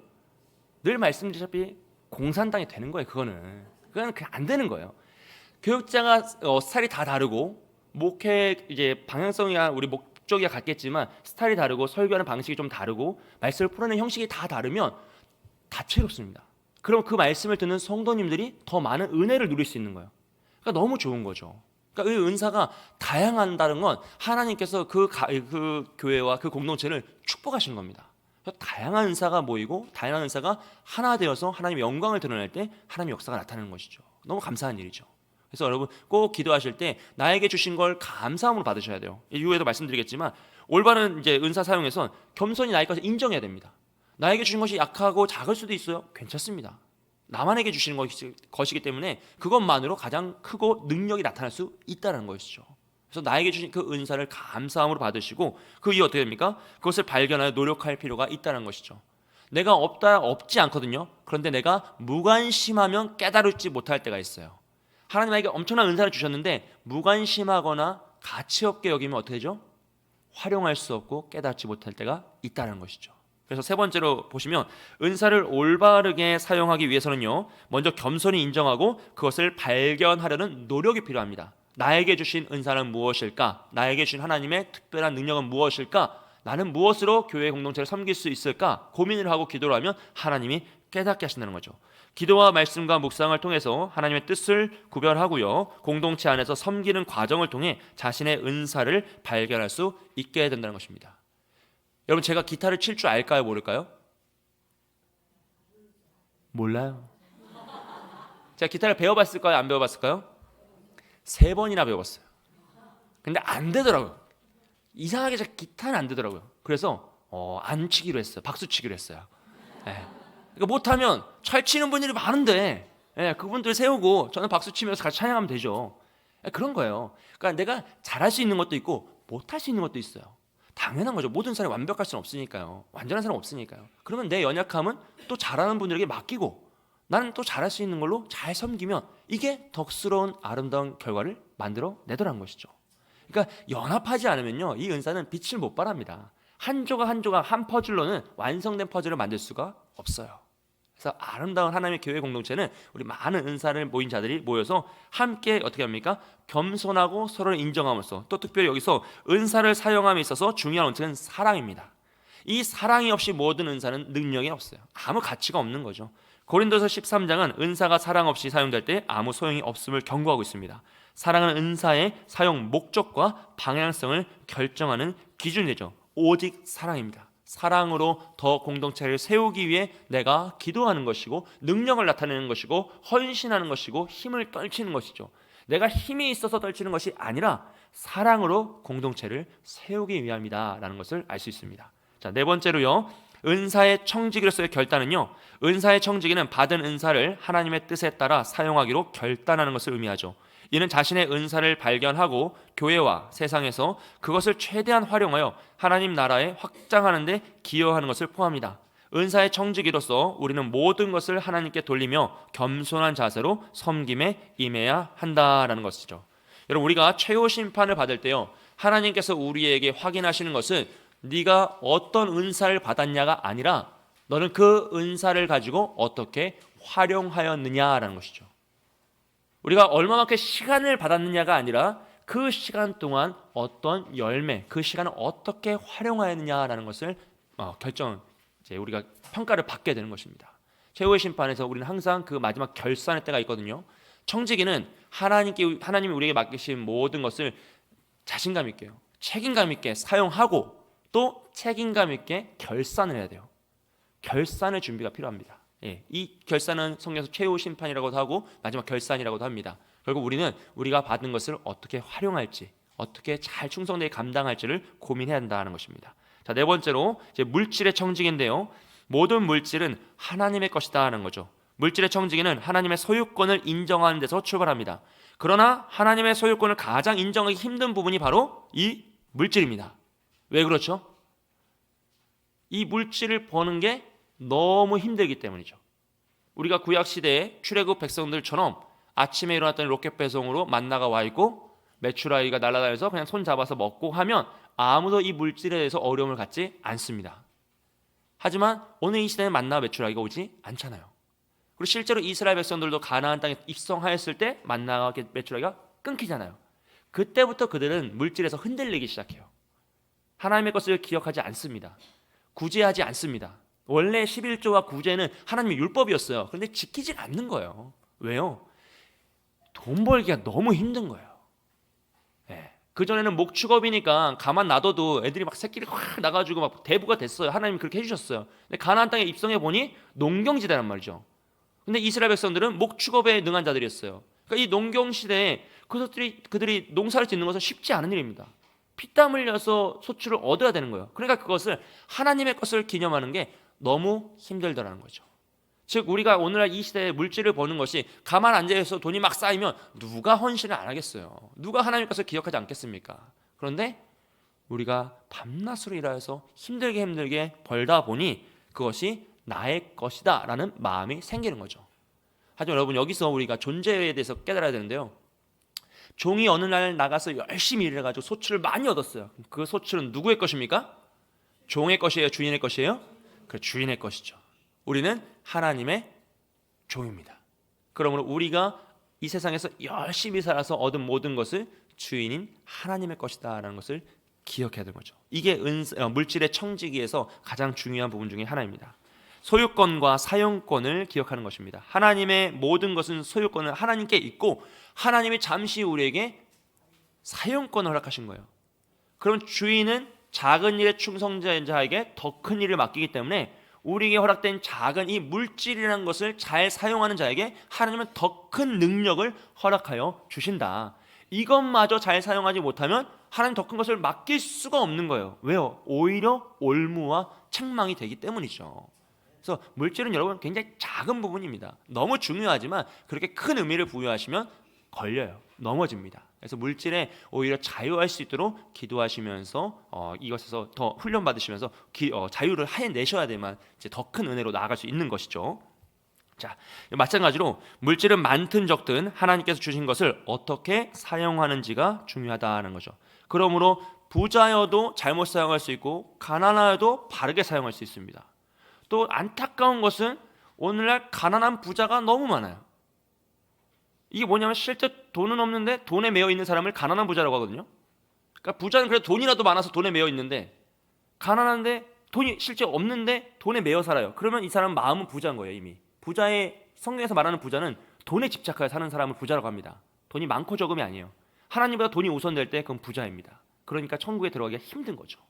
늘 말씀드렸다시피 공산당이 되는 거예요. 그건 안 되는 거예요. 교육자가 스타일이 다 다르고 목회 이제 방향성이야 우리 목적이 같겠지만 스타일이 다르고 설교하는 방식이 좀 다르고 말씀을 풀어내는 형식이 다 다르면 다채롭습니다. 그럼 그 말씀을 듣는 성도님들이 더 많은 은혜를 누릴 수 있는 거예요. 그러니까 너무 좋은 거죠. 그러니까 이 은사가 다양한다는 건 하나님께서 그 교회와 그 공동체를 축복하신 겁니다. 다양한 은사가 모이고 다양한 은사가 하나 되어서 하나님의 영광을 드러낼 때 하나님의 역사가 나타나는 것이죠. 너무 감사한 일이죠. 그래서 여러분 꼭 기도하실 때 나에게 주신 걸 감사함으로 받으셔야 돼요. 이후에도 말씀드리겠지만 올바른 이제 은사 사용에선 겸손히 나의 것을 인정해야 됩니다. 나에게 주신 것이 약하고 작을 수도 있어요. 괜찮습니다. 나만에게 주시는 것이기 때문에 그것만으로 가장 크고 능력이 나타날 수 있다는 것이죠. 그래서 나에게 주신 그 은사를 감사함으로 받으시고 그 이후 어떻게 됩니까? 그것을 발견하여 노력할 필요가 있다는 것이죠. 내가 없지 않거든요. 그런데 내가 무관심하면 깨달지 못할 때가 있어요. 하나님에게 엄청난 은사를 주셨는데 무관심하거나 가치 없게 여기면 어떻게 되죠? 활용할 수 없고 깨닫지 못할 때가 있다는 것이죠. 그래서 세 번째로 보시면 은사를 올바르게 사용하기 위해서는요, 먼저 겸손히 인정하고 그것을 발견하려는 노력이 필요합니다. 나에게 주신 은사는 무엇일까? 나에게 주신 하나님의 특별한 능력은 무엇일까? 나는 무엇으로 교회 공동체를 섬길 수 있을까? 고민을 하고 기도를 하면 하나님이 깨닫게 하신다는 거죠. 기도와 말씀과 묵상을 통해서 하나님의 뜻을 구별하고요, 공동체 안에서 섬기는 과정을 통해 자신의 은사를 발견할 수 있게 된다는 것입니다. 여러분 제가 기타를 칠 줄 알까요? 모를까요? 몰라요. 제가 기타를 배워봤을까요? 안 배워봤을까요? 3번이나 배워봤어요. 근데 안 되더라고요. 이상하게 제가 기타는 안 되더라고요. 그래서 안 치기로 했어요. 박수 치기로 했어요. 네. 그러니까 못하면 잘 치는 분들이 많은데 그분들 세우고 저는 박수 치면서 같이 찬양하면 되죠. 그런 거예요. 그러니까 내가 잘할 수 있는 것도 있고 못할 수 있는 것도 있어요. 당연한 거죠. 모든 사람이 완벽할 수는 없으니까요. 완전한 사람은 없으니까요. 그러면 내 연약함은 또 잘하는 분들에게 맡기고 나는 또 잘할 수 있는 걸로 잘 섬기면 이게 덕스러운 아름다운 결과를 만들어 내더란 것이죠. 그러니까 연합하지 않으면요, 이 은사는 빛을 못 발합니다. 한 조각 한 조각 한 퍼즐로는 완성된 퍼즐을 만들 수가 없어요. 그래서 아름다운 하나님의 교회 공동체는 우리 많은 은사를 모인 자들이 모여서 함께 어떻게 합니까? 겸손하고 서로를 인정함으로써, 또 특별히 여기서 은사를 사용함에 있어서 중요한 원칙은 사랑입니다. 이 사랑이 없이 모든 은사는 능력이 없어요. 아무 가치가 없는 거죠. 고린도서 13장은 은사가 사랑 없이 사용될 때 아무 소용이 없음을 경고하고 있습니다. 사랑은 은사의 사용 목적과 방향성을 결정하는 기준이죠. 오직 사랑입니다. 사랑으로 더 공동체를 세우기 위해 내가 기도하는 것이고 능력을 나타내는 것이고 헌신하는 것이고 힘을 떨치는 것이죠. 내가 힘이 있어서 떨치는 것이 아니라 사랑으로 공동체를 세우기 위함이다라는 것을 알 수 있습니다. 자, 네 번째로요, 은사의 청지기로서의 결단은요, 은사의 청지기는 받은 은사를 하나님의 뜻에 따라 사용하기로 결단하는 것을 의미하죠. 이는 자신의 은사를 발견하고 교회와 세상에서 그것을 최대한 활용하여 하나님 나라에 확장하는 데 기여하는 것을 포함합니다. 은사의 청지기로서 우리는 모든 것을 하나님께 돌리며 겸손한 자세로 섬김에 임해야 한다라는 것이죠. 여러분 우리가 최후 심판을 받을 때요, 하나님께서 우리에게 확인하시는 것은 네가 어떤 은사를 받았냐가 아니라 너는 그 은사를 가지고 어떻게 활용하였느냐라는 것이죠. 우리가 얼마만큼 시간을 받았느냐가 아니라 그 시간 동안 어떤 열매, 그 시간을 어떻게 활용하였느냐라는 것을 이제 우리가 평가를 받게 되는 것입니다. 최후의 심판에서 우리는 항상 그 마지막 결산의 때가 있거든요. 청지기는 하나님이 우리에게 맡기신 모든 것을 자신감 있게요, 책임감 있게 사용하고 또 책임감 있게 결산을 해야 돼요. 결산의 준비가 필요합니다. 이 결산은 성경에서 최후 심판이라고도 하고 마지막 결산이라고도 합니다. 결국 우리는 우리가 받은 것을 어떻게 활용할지, 어떻게 잘 충성되게 감당할지를 고민해야 한다는 것입니다. 자, 네 번째로 이제 물질의 청지기인데요, 모든 물질은 하나님의 것이다 하는 거죠. 물질의 청지기는 하나님의 소유권을 인정하는 데서 출발합니다. 그러나 하나님의 소유권을 가장 인정하기 힘든 부분이 바로 이 물질입니다. 왜 그렇죠? 이 물질을 버는 게 너무 힘들기 때문이죠. 우리가 구약시대에 출애굽 백성들처럼 아침에 일어났더니 로켓 배송으로 만나가 와 있고 메추라기가 날아다녀서 그냥 손 잡아서 먹고 하면 아무도 이 물질에 대해서 어려움을 갖지 않습니다. 하지만 오늘 이 시대에 만나와 메추라기가 오지 않잖아요. 그리고 실제로 이스라엘 백성들도 가나안 땅에 입성하였을 때 만나가 메추라기가 끊기잖아요. 그때부터 그들은 물질에서 흔들리기 시작해요. 하나님의 것을 기억하지 않습니다. 구제하지 않습니다. 원래 11조와 구제는 하나님의 율법이었어요. 그런데 지키지 않는 거예요. 왜요? 돈 벌기가 너무 힘든 거예요. 예. 그전에는 목축업이니까 가만 놔둬도 애들이 막 새끼를 확 나가지고 막 대부가 됐어요. 하나님이 그렇게 해주셨어요. 근데 가나안 땅에 입성해 보니 농경지대란 말이죠. 근데 이스라엘 백성들은 목축업에 능한 자들이었어요. 그러니까 이 농경시대에 그들이 농사를 짓는 것은 쉽지 않은 일입니다. 피땀 흘려서 소출을 얻어야 되는 거예요. 그러니까 그것을 하나님의 것을 기념하는 게 너무 힘들더라는 거죠. 즉 우리가 오늘날 이 시대에 물질을 버는 것이 가만 앉아있어 돈이 막 쌓이면 누가 헌신을 안 하겠어요. 누가 하나님의 것을 기억하지 않겠습니까? 그런데 우리가 밤낮으로 일하여서 힘들게 벌다 보니 그것이 나의 것이다 라는 마음이 생기는 거죠. 하지만 여러분 여기서 우리가 존재에 대해서 깨달아야 되는데요. 종이 어느 날 나가서 열심히 일해가지고 소출을 많이 얻었어요. 그 소출은 누구의 것입니까? 종의 것이에요? 주인의 것이에요? 그 주인의 것이죠. 우리는 하나님의 종입니다. 그러므로 우리가 이 세상에서 열심히 살아서 얻은 모든 것을 주인인 하나님의 것이다 라는 것을 기억해야 되는 거죠. 이게 물질의 청지기에서 가장 중요한 부분 중에 하나입니다. 소유권과 사용권을 기억하는 것입니다. 하나님의 모든 것은 소유권은 하나님께 있고 하나님이 잠시 우리에게 사용권을 허락하신 거예요. 그럼 주인은 작은 일에 충성된 자에게 더 큰 일을 맡기기 때문에 우리에게 허락된 작은 이 물질이라는 것을 잘 사용하는 자에게 하나님은 더 큰 능력을 허락하여 주신다. 이것마저 잘 사용하지 못하면 하나님 더 큰 것을 맡길 수가 없는 거예요. 왜요? 오히려 올무와 책망이 되기 때문이죠. 그래서 물질은 여러분 굉장히 작은 부분입니다. 너무 중요하지만 그렇게 큰 의미를 부여하시면 걸려요. 넘어집니다. 그래서 물질에 오히려 자유할 수 있도록 기도하시면서 이것에서 더 훈련 받으시면서 자유를 해내셔야 되만 이제 더 큰 은혜로 나아갈 수 있는 것이죠. 자, 마찬가지로 물질은 많든 적든 하나님께서 주신 것을 어떻게 사용하는지가 중요하다는 거죠. 그러므로 부자여도 잘못 사용할 수 있고 가난하여도 바르게 사용할 수 있습니다. 또 안타까운 것은 오늘날 가난한 부자가 너무 많아요. 이게 뭐냐면 실제 돈은 없는데 돈에 매여 있는 사람을 가난한 부자라고 하거든요. 그러니까 부자는 그래도 돈이라도 많아서 돈에 매여 있는데 가난한데 돈이 실제 없는데 돈에 매여 살아요. 그러면 이 사람은 마음은 부자인 거예요. 이미 부자의 성경에서 말하는 부자는 돈에 집착하여 사는 사람을 부자라고 합니다. 돈이 많고 적음이 아니에요. 하나님보다 돈이 우선될 때 그건 부자입니다. 그러니까 천국에 들어가기가 힘든 거죠.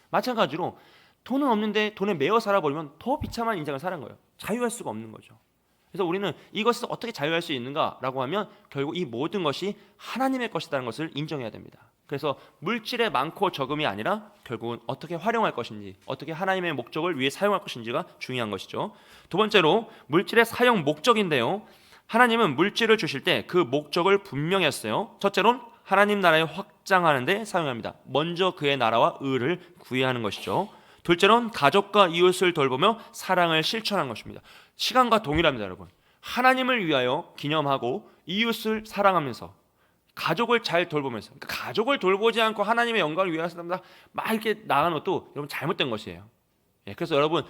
마찬가지로 돈은 없는데 돈에 매여 살아버리면 더 비참한 인생을 사는 거예요. 자유할 수가 없는 거죠. 그래서 우리는 이것에서 어떻게 자유할 수 있는가라고 하면 결국 이 모든 것이 하나님의 것이라는 것을 인정해야 됩니다. 그래서 물질의 많고 적음이 아니라 결국은 어떻게 활용할 것인지, 어떻게 하나님의 목적을 위해 사용할 것인지가 중요한 것이죠. 두 번째로 물질의 사용 목적인데요. 하나님은 물질을 주실 때 그 목적을 분명히 했어요. 첫째로는 하나님 나라를 확장하는 데 사용합니다. 먼저 그의 나라와 의를 구해하는 것이죠. 둘째로는 가족과 이웃을 돌보며 사랑을 실천하는 것입니다. 시간과 동일합니다, 여러분. 하나님을 위하여 기념하고 이웃을 사랑하면서 가족을 잘 돌보면서, 그러니까 가족을 돌보지 않고 하나님의 영광을 위해서 막 이렇게 나가는 것도 여러분 잘못된 것이에요. 그래서 여러분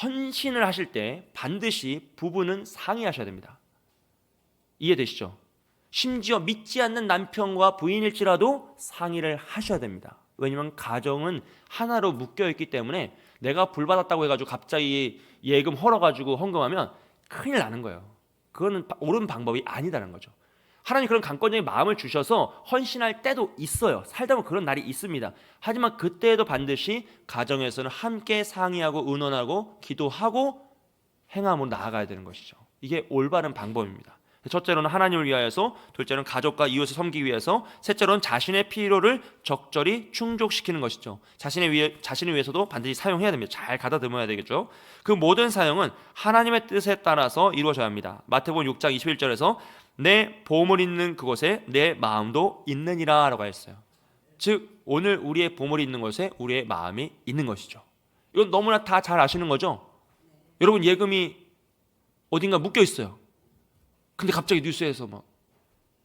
헌신을 하실 때 반드시 부부는 상의하셔야 됩니다. 이해되시죠? 심지어 믿지 않는 남편과 부인일지라도 상의를 하셔야 됩니다. 왜냐하면 가정은 하나로 묶여있기 때문에 내가 불받았다고 해가지고 갑자기 예금 헐어가지고 헌금하면 큰일 나는 거예요. 그거는 옳은 방법이 아니다는 거죠. 하나님 그런 강권적인 마음을 주셔서 헌신할 때도 있어요. 살다 보면 그런 날이 있습니다. 하지만 그때에도 반드시 가정에서는 함께 상의하고 의논하고 기도하고 행함으로 나아가야 되는 것이죠. 이게 올바른 방법입니다. 첫째로는 하나님을 위하여서, 둘째로는 가족과 이웃을 섬기기 위해서, 셋째로는 자신의 필요를 적절히 충족시키는 것이죠. 자신을 위해서도 반드시 사용해야 됩니다. 잘 가다듬어야 되겠죠. 그 모든 사용은 하나님의 뜻에 따라서 이루어져야 합니다. 마태복음 6장 21절에서 내 보물 있는 그곳에 내 마음도 있느니라 라고 했어요. 즉 오늘 우리의 보물이 있는 곳에 우리의 마음이 있는 것이죠. 이건 너무나 다 잘 아시는 거죠. 여러분 예금이 어딘가 묶여 있어요. 근데 갑자기 뉴스에서 막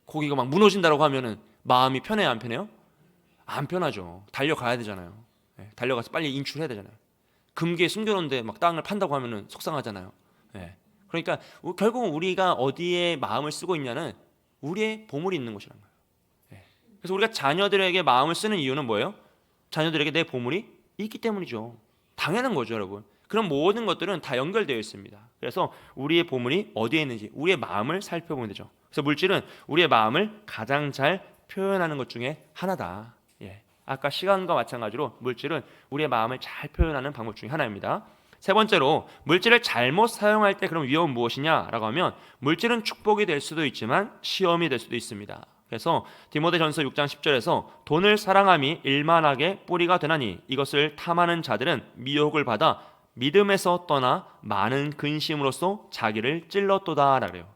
거기가 막 무너진다고 하면은 마음이 편해요, 안 편해요? 안 편하죠. 달려가야 되잖아요. 달려가서 빨리 인출해야 되잖아요. 금괴에 숨겨놓은데 막 땅을 판다고 하면은 속상하잖아요. 그러니까 결국은 우리가 어디에 마음을 쓰고 있냐는 우리의 보물이 있는 곳이라는 거예요. 예. 그래서 우리가 자녀들에게 마음을 쓰는 이유는 뭐예요? 자녀들에게 내 보물이 있기 때문이죠. 당연한 거죠, 여러분. 그런 모든 것들은 다 연결되어 있습니다. 그래서 우리의 보물이 어디에 있는지 우리의 마음을 살펴보면 되죠. 그래서 물질은 우리의 마음을 가장 잘 표현하는 것 중에 하나다. 예. 아까 시간과 마찬가지로 물질은 우리의 마음을 잘 표현하는 방법 중에 하나입니다. 세 번째로 물질을 잘못 사용할 때 그럼 위험은 무엇이냐라고 하면 물질은 축복이 될 수도 있지만 시험이 될 수도 있습니다. 그래서 디모데전서 6장 10절에서 돈을 사랑함이 일만하게 뿌리가 되나니 이것을 탐하는 자들은 미혹을 받아 믿음에서 떠나 많은 근심으로써 자기를 찔렀도다라 그래요.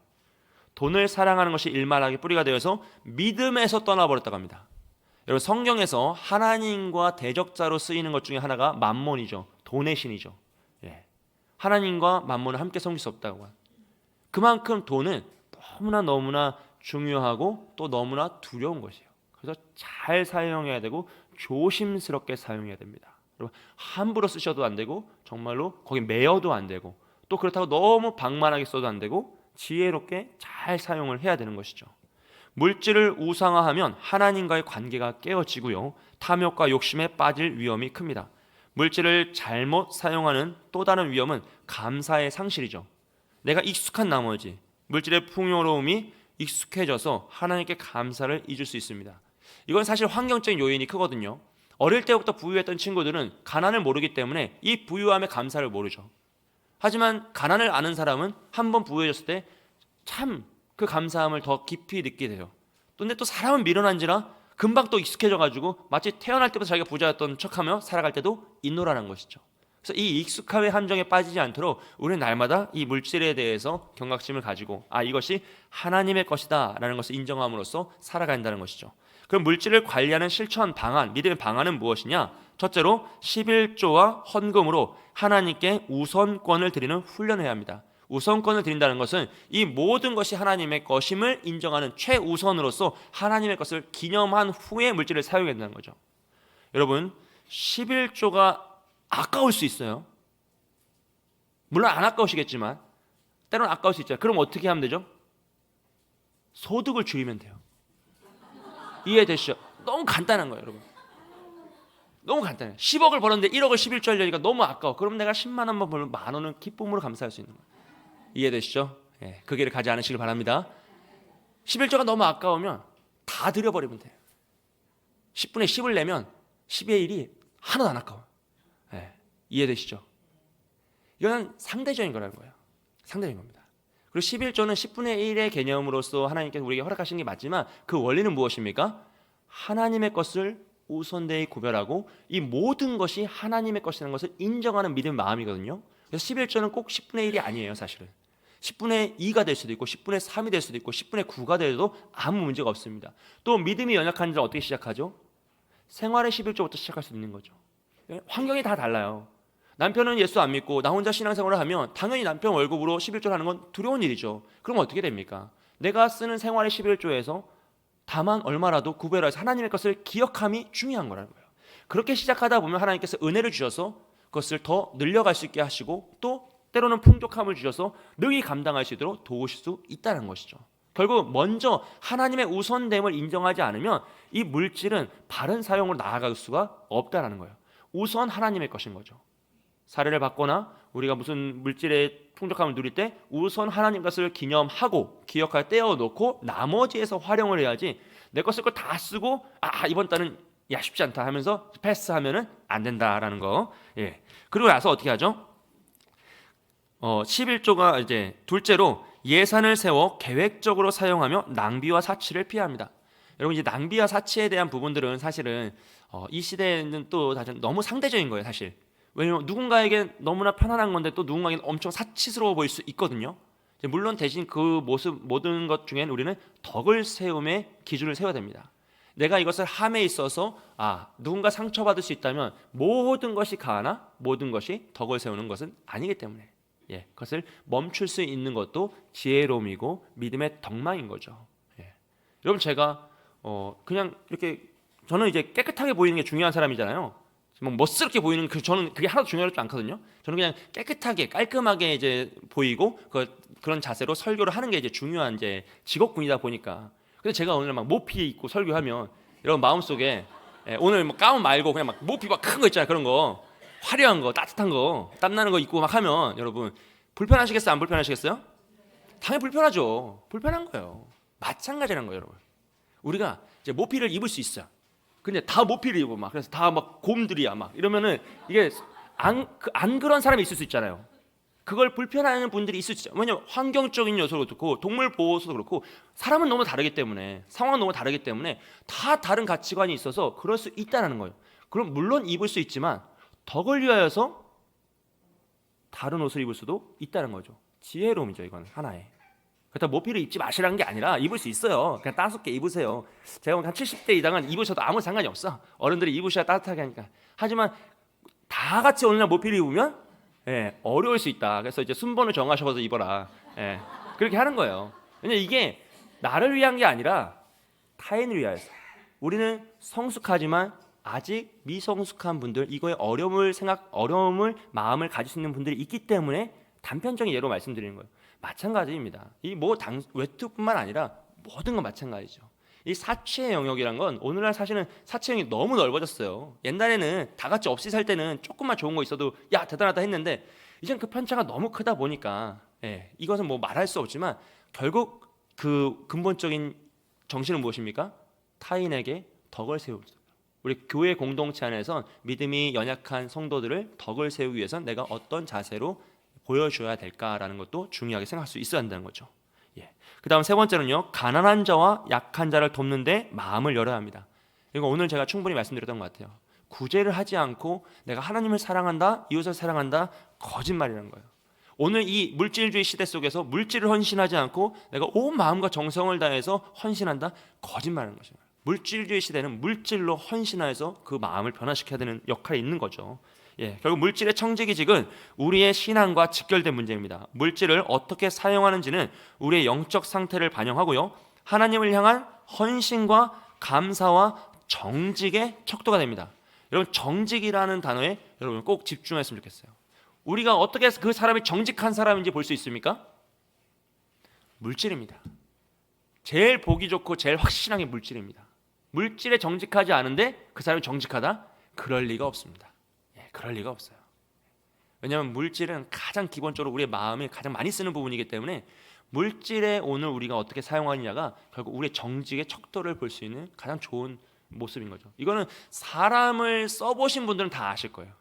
돈을 사랑하는 것이 일만하게 뿌리가 되어서 믿음에서 떠나버렸다고 합니다. 여러분 성경에서 하나님과 대적자로 쓰이는 것 중에 하나가 만몬이죠. 돈의 신이죠. 예. 하나님과 만몬을 함께 섬길 수 없다고. 그만큼 돈은 너무나 중요하고 또 너무나 두려운 것이에요. 그래서 잘 사용해야 되고 조심스럽게 사용해야 됩니다. 여러분 함부로 쓰셔도 안 되고 정말로 거기 매여도 안 되고 또 그렇다고 너무 방만하게 써도 안 되고 지혜롭게 잘 사용을 해야 되는 것이죠. 물질을 우상화하면 하나님과의 관계가 깨어지고요. 탐욕과 욕심에 빠질 위험이 큽니다. 물질을 잘못 사용하는 또 다른 위험은 감사의 상실이죠. 내가 익숙한 나머지 물질의 풍요로움이 익숙해져서 하나님께 감사를 잊을 수 있습니다. 이건 사실 환경적인 요인이 크거든요. 어릴 때부터 부유했던 친구들은 가난을 모르기 때문에 이 부유함의 감사를 모르죠. 하지만 가난을 아는 사람은 한번 부유해졌을 때 참 그 감사함을 더 깊이 느끼게 돼요. 근데 또 사람은 미련한지라 금방 또 익숙해져가지고 마치 태어날 때부터 자기가 부자였던 척하며 살아갈 때도 있노라는 것이죠. 그래서 이 익숙함의 함정에 빠지지 않도록 우리는 날마다 이 물질에 대해서 경각심을 가지고 이것이 하나님의 것이다 라는 것을 인정함으로써 살아간다는 것이죠. 그럼 물질을 관리하는 실천 방안, 믿음의 방안은 무엇이냐? 첫째로 11조와 헌금으로 하나님께 우선권을 드리는 훈련을 해야 합니다. 우선권을 드린다는 것은 이 모든 것이 하나님의 것임을 인정하는 최우선으로서 하나님의 것을 기념한 후에 물질을 사용해야 된다는 거죠. 여러분 11조가 아까울 수 있어요. 물론 안 아까우시겠지만 때로는 아까울 수 있잖아요. 그럼 어떻게 하면 되죠? 소득을 줄이면 돼요. 이해되시죠? 너무 간단한 거예요, 여러분. 너무 간단해요. 10억을 벌었는데 1억을 11조 하려니까 너무 아까워. 그럼 내가 10만 원만 벌면 만 원은 기쁨으로 감사할 수 있는 거예요. 이해되시죠? 예, 그 길을 가지 않으시길 바랍니다. 11조가 너무 아까우면 다 들여버리면 돼요. 10분의 10을 내면 10의 1이 하나도 안 아까워요. 예, 이해되시죠? 이건 상대적인 거라는 거예요. 상대적인 겁니다. 그리고 11조는 10분의 1의 개념으로서 하나님께서 우리에게 허락하신 게 맞지만 그 원리는 무엇입니까? 하나님의 것을 우선되이 구별하고 이 모든 것이 하나님의 것이라는 것을 인정하는 믿음의 마음이거든요. 그래서 11조는 꼭 10분의 1이 아니에요, 사실은. 10분의 2가 될 수도 있고 10분의 3이 될 수도 있고 10분의 9가 돼도 아무 문제가 없습니다. 또 믿음이 연약한 자는 어떻게 시작하죠? 생활의 11조부터 시작할 수 있는 거죠. 환경이 다 달라요. 남편은 예수 안 믿고 나 혼자 신앙생활을 하면 당연히 남편 월급으로 11조를 하는 건 두려운 일이죠. 그럼 어떻게 됩니까? 내가 쓰는 생활의 11조에서 다만 얼마라도 구별해서 하나님의 것을 기억함이 중요한 거라는 거예요. 그렇게 시작하다 보면 하나님께서 은혜를 주셔서 그것을 더 늘려갈 수 있게 하시고 또 때로는 풍족함을 주셔서 능히 감당할 수 있도록 도우실 수 있다는 것이죠. 결국 먼저 하나님의 우선됨을 인정하지 않으면 이 물질은 바른 사용으로 나아갈 수가 없다는 거예요. 우선 하나님의 것인 거죠. 사례를 받거나 우리가 무슨 물질의 풍족함을 누릴 때 우선 하나님 것을 기념하고 기억하여 떼어놓고 나머지에서 활용을 해야지 내 것 쓸 거 다 쓰고 이번 달은 쉽지 않다 하면서 패스하면은 안 된다라는 거. 예. 그리고 나서 어떻게 하죠? 11조가 이제 둘째로 예산을 세워 계획적으로 사용하며 낭비와 사치를 피해야 합니다. 여러분 이제 낭비와 사치에 대한 부분들은 사실은 이 시대에는 또 너무 상대적인 거예요, 사실. 왜냐면 누군가에게 너무나 편안한 건데 또 누군가에게는 엄청 사치스러워 보일 수 있거든요. 물론 대신 그 모든 것 중엔 우리는 덕을 세움의 기준을 세워야 됩니다. 내가 이것을 함에 있어서 누군가 상처받을 수 있다면 모든 것이 가하나 모든 것이 덕을 세우는 것은 아니기 때문에 그것을 멈출 수 있는 것도 지혜로움이고 믿음의 덕망인 거죠. 여러분 제가 그냥 이렇게 저는 이제 깨끗하게 보이는 게 중요한 사람이잖아요. 막 멋스럽게 보이는 저는 그게 하나도 중요하지 않거든요. 저는 그냥 깨끗하게 깔끔하게 이제 보이고 그런 자세로 설교를 하는 게 이제 중요한 이제 직업군이다 보니까. 근데 제가 오늘 막 모피 입고 설교하면 여러분 마음속에 오늘 뭐 가운 말고 그냥 막 모피 막 큰 거 있잖아요. 그런 거 화려한 거 따뜻한 거 땀나는 거 입고 막 하면 여러분 불편하시겠어요? 안 불편하시겠어요? 당연히 불편하죠. 불편한 거예요. 마찬가지라는 거예요, 여러분. 우리가 이제 모피를 입을 수 있어요. 근데 다 모피를 입어 막 그래서 다 막 곰들이야 막 이러면은 이게 안 그런 사람이 있을 수 있잖아요. 그걸 불편해하는 분들이 있을 수 있죠. 왜냐면 환경적인 요소도 그렇고 동물 보호소도 그렇고 사람은 너무 다르기 때문에 상황은 너무 다르기 때문에 다 다른 가치관이 있어서 그럴 수 있다는 거예요. 그럼 물론 입을 수 있지만 덕을 위하여서 다른 옷을 입을 수도 있다는 거죠. 지혜로움이죠. 이건 하나의. 그렇다고 모피를 입지 마시라는 게 아니라 입을 수 있어요. 그냥 따숩게 입으세요. 제가 한 70대 이상은 입으셔도 아무 상관이 없어. 어른들이 입으셔야 따뜻하게 하니까. 하지만 다 같이 어느 날 모피를 입으면 어려울 수 있다. 그래서 이제 순번을 정하셔서 입어라. 그렇게 하는 거예요. 왜냐면 이게 나를 위한 게 아니라 타인을 위하여서. 우리는 성숙하지만 아직 미성숙한 분들, 이거에 어려움을 마음을 가질 수 있는 분들이 있기 때문에 단편적인 예로 말씀드리는 거예요. 마찬가지입니다. 이 외투뿐만 아니라 모든 건 마찬가지죠. 이 사치의 영역이란 건 오늘날 사실은 사치의 영역이 너무 넓어졌어요. 옛날에는 다 같이 없이 살 때는 조금만 좋은 거 있어도 야 대단하다 했는데 이젠 그 편차가 너무 크다 보니까 이것은 뭐 말할 수 없지만 결국 그 근본적인 정신은 무엇입니까? 타인에게 덕을 세우기. 우리 교회 공동체 안에선 믿음이 연약한 성도들을 덕을 세우기 위해선 내가 어떤 자세로 보여줘야 될까라는 것도 중요하게 생각할 수 있어야 한다는 거죠. 그 다음 세 번째는요, 가난한 자와 약한 자를 돕는데 마음을 열어야 합니다. 이거 오늘 제가 충분히 말씀드렸던 것 같아요. 구제를 하지 않고 내가 하나님을 사랑한다, 이웃을 사랑한다, 거짓말이라는 거예요. 오늘 이 물질주의 시대 속에서 물질을 헌신하지 않고 내가 온 마음과 정성을 다해서 헌신한다, 거짓말하는 것입니다. 물질주의 시대는 물질로 헌신하여서 그 마음을 변화시켜야 되는 역할이 있는 거죠. 결국 물질의 청지기직은 우리의 신앙과 직결된 문제입니다. 물질을 어떻게 사용하는지는 우리의 영적 상태를 반영하고요, 하나님을 향한 헌신과 감사와 정직의 척도가 됩니다. 여러분, 정직이라는 단어에 여러분 꼭 집중했으면 좋겠어요. 우리가 어떻게 해서 그 사람이 정직한 사람인지 볼 수 있습니까? 물질입니다. 제일 보기 좋고 제일 확실한 게 물질입니다. 물질에 정직하지 않은데 그 사람이 정직하다? 그럴 리가 없습니다. 그럴 리가 없어요. 왜냐하면 물질은 가장 기본적으로 우리의 마음이 가장 많이 쓰는 부분이기 때문에 물질에 오늘 우리가 어떻게 사용하느냐가 결국 우리의 정직의 척도를 볼 수 있는 가장 좋은 모습인 거죠. 이거는 사람을 써보신 분들은 다 아실 거예요.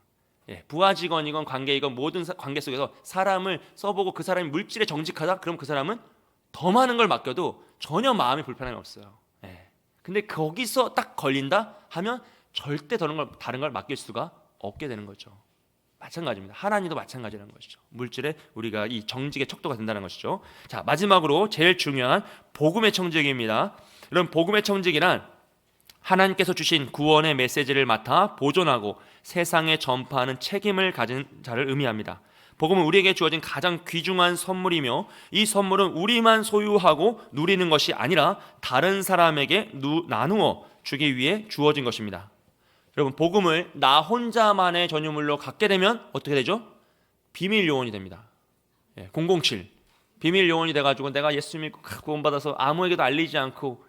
부하 직원이건 관계이건 모든 관계 속에서 사람을 써보고 그 사람이 물질에 정직하다? 그럼 그 사람은 더 많은 걸 맡겨도 전혀 마음이 불편함이 없어요. 근데 거기서 딱 걸린다 하면 절대 다른 걸 맡길 수가 없게 되는 거죠. 마찬가지입니다. 하나님도 마찬가지라는 것이죠. 물질에 우리가 이 정직의 척도가 된다는 것이죠. 자, 마지막으로 제일 중요한 복음의 청직입니다. 이런 복음의 청직이란 하나님께서 주신 구원의 메시지를 맡아 보존하고 세상에 전파하는 책임을 가진 자를 의미합니다. 복음은 우리에게 주어진 가장 귀중한 선물이며 이 선물은 우리만 소유하고 누리는 것이 아니라 다른 사람에게 나누어 주기 위해 주어진 것입니다. 여러분, 복음을 나 혼자만의 전유물로 갖게 되면 어떻게 되죠? 비밀 요원이 됩니다. 007 비밀 요원이 돼가지고 내가 예수 믿고 구원받아서 아무에게도 알리지 않고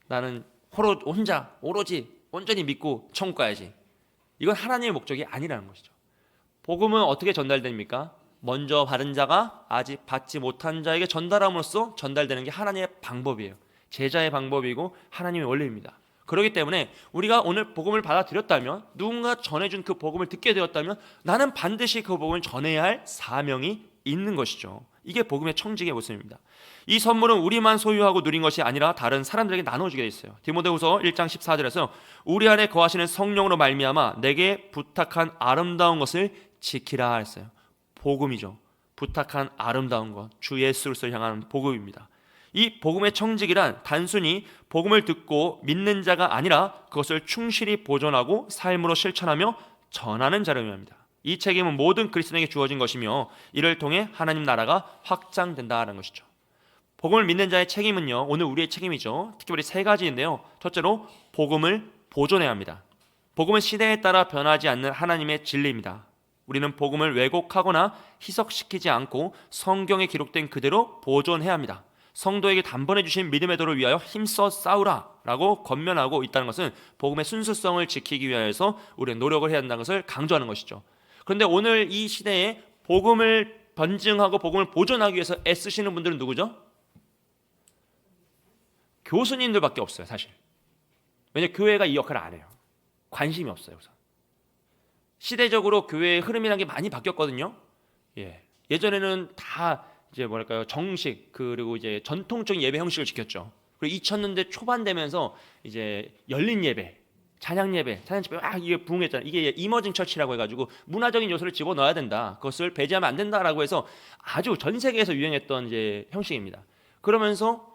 나는 혼자 오로지 온전히 믿고 천국 가야지. 이건 하나님의 목적이 아니라는 것이죠. 복음은 어떻게 전달됩니까? 먼저 받은 자가 아직 받지 못한 자에게 전달함으로써 전달되는 게 하나님의 방법이에요. 제자의 방법이고 하나님의 원리입니다. 그렇기 때문에 우리가 오늘 복음을 받아들였다면, 누군가 전해준 그 복음을 듣게 되었다면 나는 반드시 그 복음을 전해야 할 사명이 있는 것이죠. 이게 복음의 청직의 모습입니다. 이 선물은 우리만 소유하고 누린 것이 아니라 다른 사람들에게 나눠주게 돼 있어요. 디모데후서 1장 14절에서 우리 안에 거하시는 성령으로 말미암아 내게 부탁한 아름다운 것을 지키라 했어요. 복음이죠. 부탁한 아름다운 것, 주 예수로서 향하는 복음입니다. 이 복음의 청직이란 단순히 복음을 듣고 믿는 자가 아니라 그것을 충실히 보존하고 삶으로 실천하며 전하는 자를 의미합니다. 이 책임은 모든 그리스도인에게 주어진 것이며 이를 통해 하나님 나라가 확장된다는 것이죠. 복음을 믿는 자의 책임은요, 오늘 우리의 책임이죠. 특별히 세 가지인데요. 첫째로 복음을 보존해야 합니다. 복음은 시대에 따라 변하지 않는 하나님의 진리입니다. 우리는 복음을 왜곡하거나 희석시키지 않고 성경에 기록된 그대로 보존해야 합니다. 성도에게 단번에 주신 믿음의 도를 위하여 힘써 싸우라 라고 권면하고 있다는 것은 복음의 순수성을 지키기 위해서 우리는 노력을 해야 한다는 것을 강조하는 것이죠. 그런데 오늘 이 시대에 복음을 번증하고 복음을 보존하기 위해서 애쓰시는 분들은 누구죠? 교수님들밖에 없어요, 사실. 왜냐하면 교회가 이 역할을 안 해요. 관심이 없어요. 우선. 시대적으로 교회의 흐름이라는 게 많이 바뀌었거든요. 예전에는 다 이제 뭐랄까요, 정식 그리고 이제 전통적인 예배 형식을 지켰죠. 그리고 2000년대 초반 되면서 이제 열린 예배, 찬양 예배 막 이게 부흥했잖아요. 이게 이머징 처치라고 해가지고 문화적인 요소를 집어 넣어야 된다. 그것을 배제하면 안 된다라고 해서 아주 전 세계에서 유행했던 이제 형식입니다. 그러면서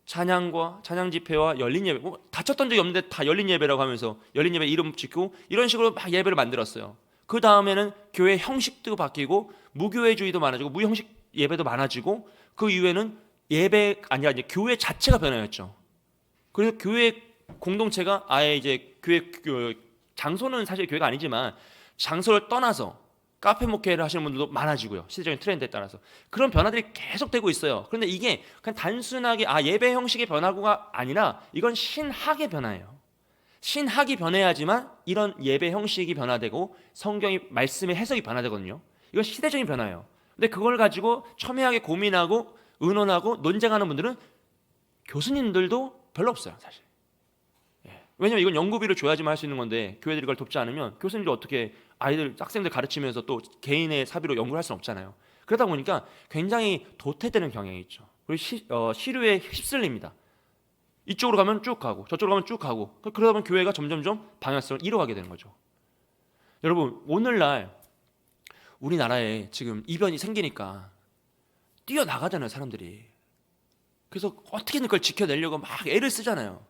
찬양과 찬양 집회와 열린 예배, 뭐 다쳤던 적이 없는데 다 열린 예배라고 하면서 열린 예배 이름 짓고 이런 식으로 막 예배를 만들었어요. 그 다음에는 교회 형식도 바뀌고 무교회주의도 많아지고 무형식 예배도 많아지고 그 이후에는 예배 아니라 이제 교회 자체가 변화했죠. 그래서 교회 공동체가 아예 이제 교회 장소는 사실 교회가 아니지만 장소를 떠나서 카페 목회를 하시는 분들도 많아지고요. 시대적인 트렌드에 따라서 그런 변화들이 계속되고 있어요. 그런데 이게 그냥 단순하게 예배 형식의 변화가 아니라 이건 신학의 변화예요. 신학이 변해야지만 이런 예배 형식이 변화되고 성경의 말씀의 해석이 변화되거든요. 이건 시대적인 변화예요. 근데 그걸 가지고 첨예하게 고민하고 의논하고 논쟁하는 분들은 교수님들도 별로 없어요, 사실. 왜냐면 이건 연구비를 줘야지만 할 수 있는 건데 교회들이 그걸 돕지 않으면 교수님들이 어떻게 아이들, 학생들 가르치면서 또 개인의 사비로 연구를 할 수는 없잖아요. 그러다 보니까 굉장히 도태되는 경향이 있죠. 그리고 시류에 휩쓸립니다. 이쪽으로 가면 쭉 가고 저쪽으로 가면 쭉 가고 그러다 보면 교회가 점점점 방향성을 잃어가게 되는 거죠. 여러분, 오늘날 우리나라에 지금 이변이 생기니까 뛰어나가잖아요, 사람들이. 그래서 어떻게든 그걸 지켜내려고 막 애를 쓰잖아요.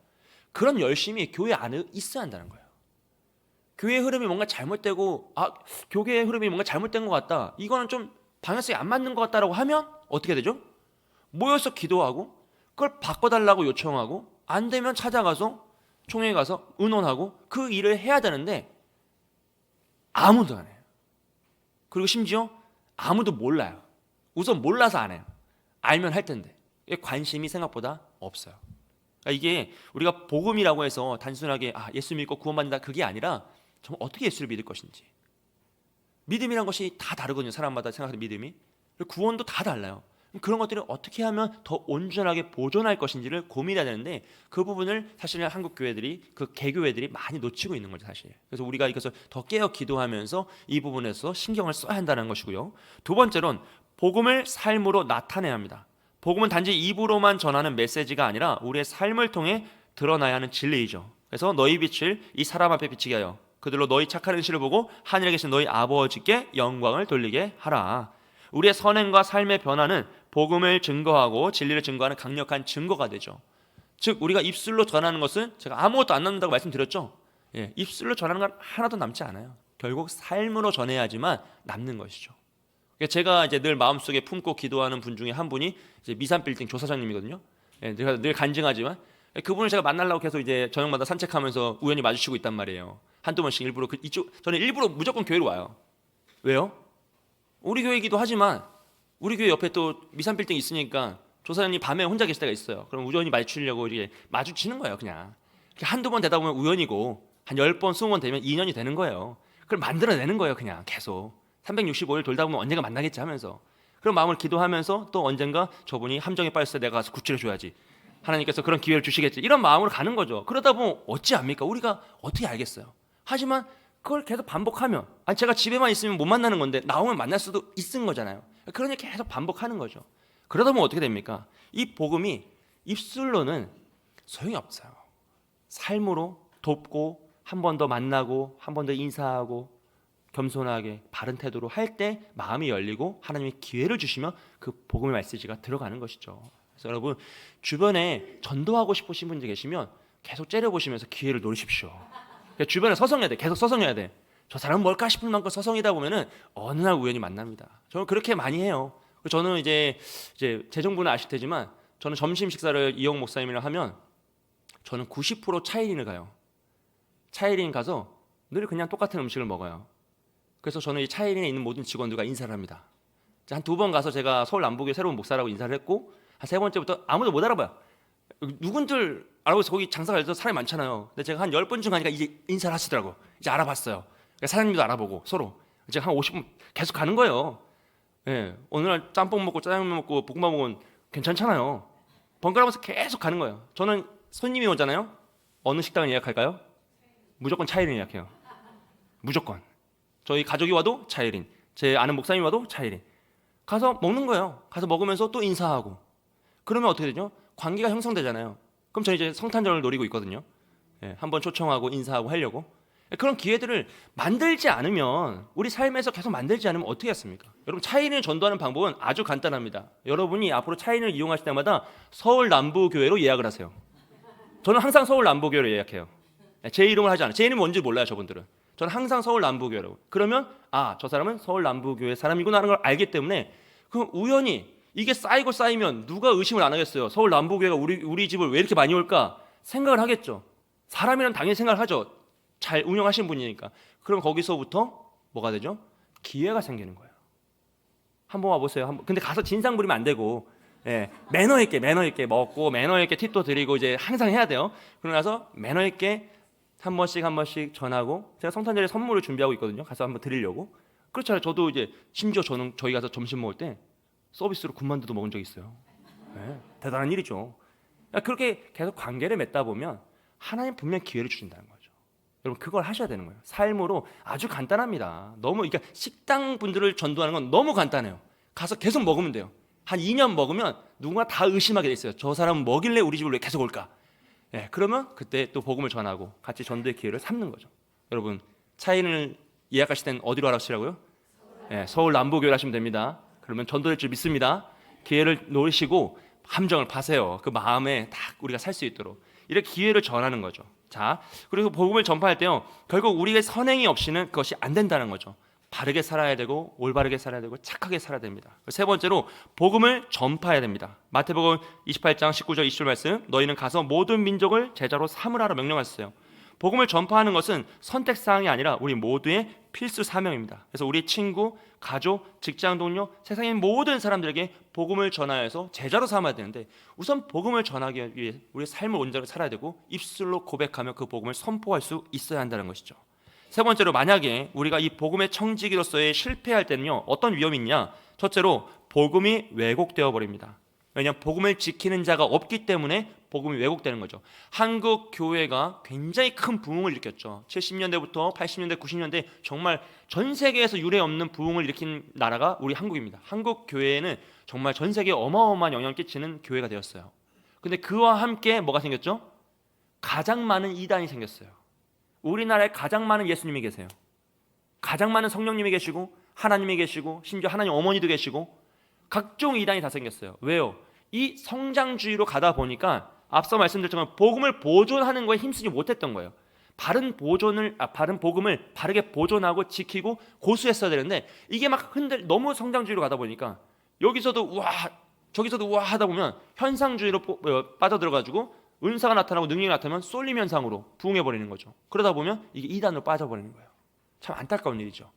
그런 열심이 교회 안에 있어야 한다는 거예요. 교회의 흐름이 뭔가 잘못되고 교회의 흐름이 뭔가 잘못된 것 같다, 이거는 좀 방향성이 안 맞는 것 같다라고 하면 어떻게 되죠? 모여서 기도하고 그걸 바꿔달라고 요청하고 안 되면 찾아가서 총회에 가서 의논하고 그 일을 해야 되는데 아무도 안 해요. 그리고 심지어 아무도 몰라요. 우선 몰라서 안 해요. 알면 할 텐데 관심이 생각보다 없어요. 이게 우리가 복음이라고 해서 단순하게 예수 믿고 구원받는다 그게 아니라 정말 어떻게 예수를 믿을 것인지, 믿음이란 것이 다 다르거든요. 사람마다 생각하는 믿음이. 구원도 다 달라요. 그런 것들을 어떻게 하면 더 온전하게 보존할 것인지를 고민해야 되는데 그 부분을 사실은 한국 교회들이, 그 개교회들이 많이 놓치고 있는 거죠, 사실. 그래서 우리가 이것을 더 깨어 기도하면서 이 부분에서 신경을 써야 한다는 것이고요. 두 번째로는 복음을 삶으로 나타내야 합니다. 복음은 단지 입으로만 전하는 메시지가 아니라 우리의 삶을 통해 드러나야 하는 진리이죠. 그래서 너희 빛을 이 사람 앞에 비치게 하여 그들로 너희 착한 행실을 보고 하늘에 계신 너희 아버지께 영광을 돌리게 하라. 우리의 선행과 삶의 변화는 복음을 증거하고 진리를 증거하는 강력한 증거가 되죠. 즉 우리가 입술로 전하는 것은 제가 아무것도 안 남는다고 말씀드렸죠. 입술로 전하는 건 하나도 남지 않아요. 결국 삶으로 전해야지만 남는 것이죠. 제가 이제 늘 마음속에 품고 기도하는 분 중에 한 분이 이제 미산빌딩 조사장님이거든요. 제가 늘 간증하지만 그분을 제가 만나려고 계속 이제 저녁마다 산책하면서 우연히 마주치고 있단 말이에요. 한두 번씩 일부러 저는 일부러 무조건 교회로 와요. 왜요? 우리 교회이기도 하지만 우리 교회 옆에 또 미산빌딩 있으니까 조사장님 밤에 혼자 계실 때가 있어요. 그럼 우연히 마주치려고 이제 마주치는 거예요. 그냥 한두 번 되다 보면 우연이고 한 10번, 20번 되면 인연이 되는 거예요. 그걸 만들어내는 거예요. 그냥 계속 365일 돌다 보면 언젠가 만나겠지 하면서 그런 마음을 기도하면서 또 언젠가 저분이 함정에 빠졌을 때 내가 가서 구출해 줘야지, 하나님께서 그런 기회를 주시겠지, 이런 마음으로 가는 거죠. 그러다 보면 어찌 압니까? 우리가 어떻게 알겠어요? 하지만 그걸 계속 반복하면 제가 집에만 있으면 못 만나는 건데 나오면 만날 수도 있는 거잖아요. 그러니 계속 반복하는 거죠. 그러다 보면 어떻게 됩니까? 이 복음이 입술로는 소용이 없어요. 삶으로 돕고 한 번 더 만나고 한 번 더 인사하고 겸손하게 바른 태도로 할 때 마음이 열리고 하나님이 기회를 주시면 그 복음의 메시지가 들어가는 것이죠. 그래서 여러분 주변에 전도하고 싶으신 분들 계시면 계속 째려보시면서 기회를 노리십시오. 주변에 서성해야 돼. 계속 서성해야 돼. 저 사람은 뭘까 싶을 만큼 서성이다 보면은 어느 날 우연히 만납니다. 저는 그렇게 많이 해요. 저는 이제 재정부는 아실 테지만 저는 점심 식사를 이영 목사님이랑 하면 저는 90% 차이린을 가요. 차이린 가서 늘 그냥 똑같은 음식을 먹어요. 그래서 저는 이 차이린에 있는 모든 직원들과 인사를 합니다. 한 2번 가서 제가 서울 남부교회 새로운 목사라고 인사를 했고 한 3번째부터 아무도 못 알아봐요. 누군들 알고 있어. 거기 장사가 돼서 사람이 많잖아요. 근데 제가 한 10번쯤 가니까 이제 인사를 하시더라고. 이제 알아봤어요. 그러니까 사장님도 알아보고 서로. 제가 한 50분 계속 가는 거예요. 예, 어느 날 짬뽕 먹고 짜장면 먹고 볶음밥 먹으면 괜찮잖아요. 번갈아가면서 계속 가는 거예요. 저는 손님이 오잖아요. 어느 식당을 예약할까요? 무조건 차이린 예약해요. 무조건. 저희 가족이 와도 차이린, 제 아는 목사님이 와도 차이린. 가서 먹는 거예요. 가서 먹으면서 또 인사하고. 그러면 어떻게 되죠? 관계가 형성되잖아요. 그럼 저는 이제 성탄절을 노리고 있거든요. 예, 한번 초청하고 인사하고 하려고. 그런 기회들을 만들지 않으면, 우리 삶에서 계속 만들지 않으면 어떻게 했습니까? 여러분, 차이린을 전도하는 방법은 아주 간단합니다. 여러분이 앞으로 차이린을 이용하실 때마다 서울 남부교회로 예약을 하세요. 저는 항상 서울 남부교회로 예약해요. 제 이름을 하지 않아요. 제 이름이 뭔지 몰라요, 저분들은. 저는 항상 서울 남부교회로. 그러면 저 사람은 서울 남부교회 사람이구나 하는 걸 알기 때문에, 그럼 우연히 이게 쌓이고 쌓이면 누가 의심을 안 하겠어요? 서울 남부교회가 우리 집을 왜 이렇게 많이 올까? 생각을 하겠죠. 사람이란 당연히 생각을 하죠. 잘 운영하신 분이니까. 그럼 거기서부터 뭐가 되죠? 기회가 생기는 거예요. 한번 와보세요. 근데 가서 진상 부리면 안 되고, 예, 매너 있게 먹고 매너 있게 팁도 드리고 이제 항상 해야 돼요. 그러고 나서 매너 있게 한 번씩 전하고, 제가 성탄절에 선물을 준비하고 있거든요. 가서 한번 드리려고. 그렇잖아요. 저도 이제 심지어 저희 가서 점심 먹을 때 서비스로 군만두도 먹은 적 있어요. 예, 대단한 일이죠. 그렇게 계속 관계를 맺다 보면 하나님 분명 기회를 주신다는 거죠. 여러분, 그걸 하셔야 되는 거예요. 삶으로 아주 간단합니다. 너무, 그러니까 식당 분들을 전도하는 건 너무 간단해요. 가서 계속 먹으면 돼요. 한 2년 먹으면 누군가 다 의심하게 돼 있어요. 저 사람은 뭐길래 우리 집을 왜 계속 올까? 예, 그러면 그때 또 복음을 전하고 같이 전도의 기회를 삼는 거죠. 여러분, 차이를 예약하실 땐 어디로 하시라고요? 예, 서울 남부교회로 하시면 됩니다. 그러면 전도될 줄 믿습니다. 기회를 노리시고 함정을 파세요. 그 마음에 딱 우리가 살 수 있도록 이렇게 기회를 전하는 거죠. 자, 그리고 복음을 전파할 때요, 결국 우리의 선행이 없이는 그것이 안 된다는 거죠. 바르게 살아야 되고 올바르게 살아야 되고 착하게 살아야 됩니다. 세 번째로 복음을 전파해야 됩니다. 마태복음 28장 19절 20절 말씀, 너희는 가서 모든 민족을 제자로 삼으라라 명령하셨어요. 복음을 전파하는 것은 선택사항이 아니라 우리 모두의 필수 사명입니다. 그래서 우리 친구, 가족, 직장 동료, 세상의 모든 사람들에게 복음을 전하여서 제자로 삼아야 되는데, 우선 복음을 전하기 위해 우리의 삶을 온전히 살아야 되고 입술로 고백하며 그 복음을 선포할 수 있어야 한다는 것이죠. 세 번째로, 만약에 우리가 이 복음의 청지기로서의 실패할 때는요, 어떤 위험이 있냐? 첫째로, 복음이 왜곡되어 버립니다. 왜냐하면 복음을 지키는 자가 없기 때문에 복음이 왜곡되는 거죠. 한국 교회가 굉장히 큰 부흥을 일으켰죠. 70년대부터 80년대, 90년대 정말 전 세계에서 유례 없는 부흥을 일으킨 나라가 우리 한국입니다. 한국 교회는 정말 전 세계에 어마어마한 영향을 끼치는 교회가 되었어요. 근데 그와 함께 뭐가 생겼죠? 가장 많은 이단이 생겼어요. 우리나라에 가장 많은 예수님이 계세요. 가장 많은 성령님이 계시고 하나님이 계시고 심지어 하나님 어머니도 계시고 각종 이단이 다 생겼어요. 왜요? 이 성장주의로 가다 보니까 앞서 말씀드렸지만 복음을 보존하는 거에 힘쓰지 못했던 거예요. 바른 복음을 바르게 보존하고 지키고 고수했어야 되는데, 이게 막 너무 성장주의로 가다 보니까 여기서도 우와 저기서도 우와 하다 보면 현상주의로 빠져들어가지고 은사가 나타나고 능력이 나타나면 쏠림 현상으로 부흥해버리는 거죠. 그러다 보면 이게 이단으로 빠져버리는 거예요. 참 안타까운 일이죠.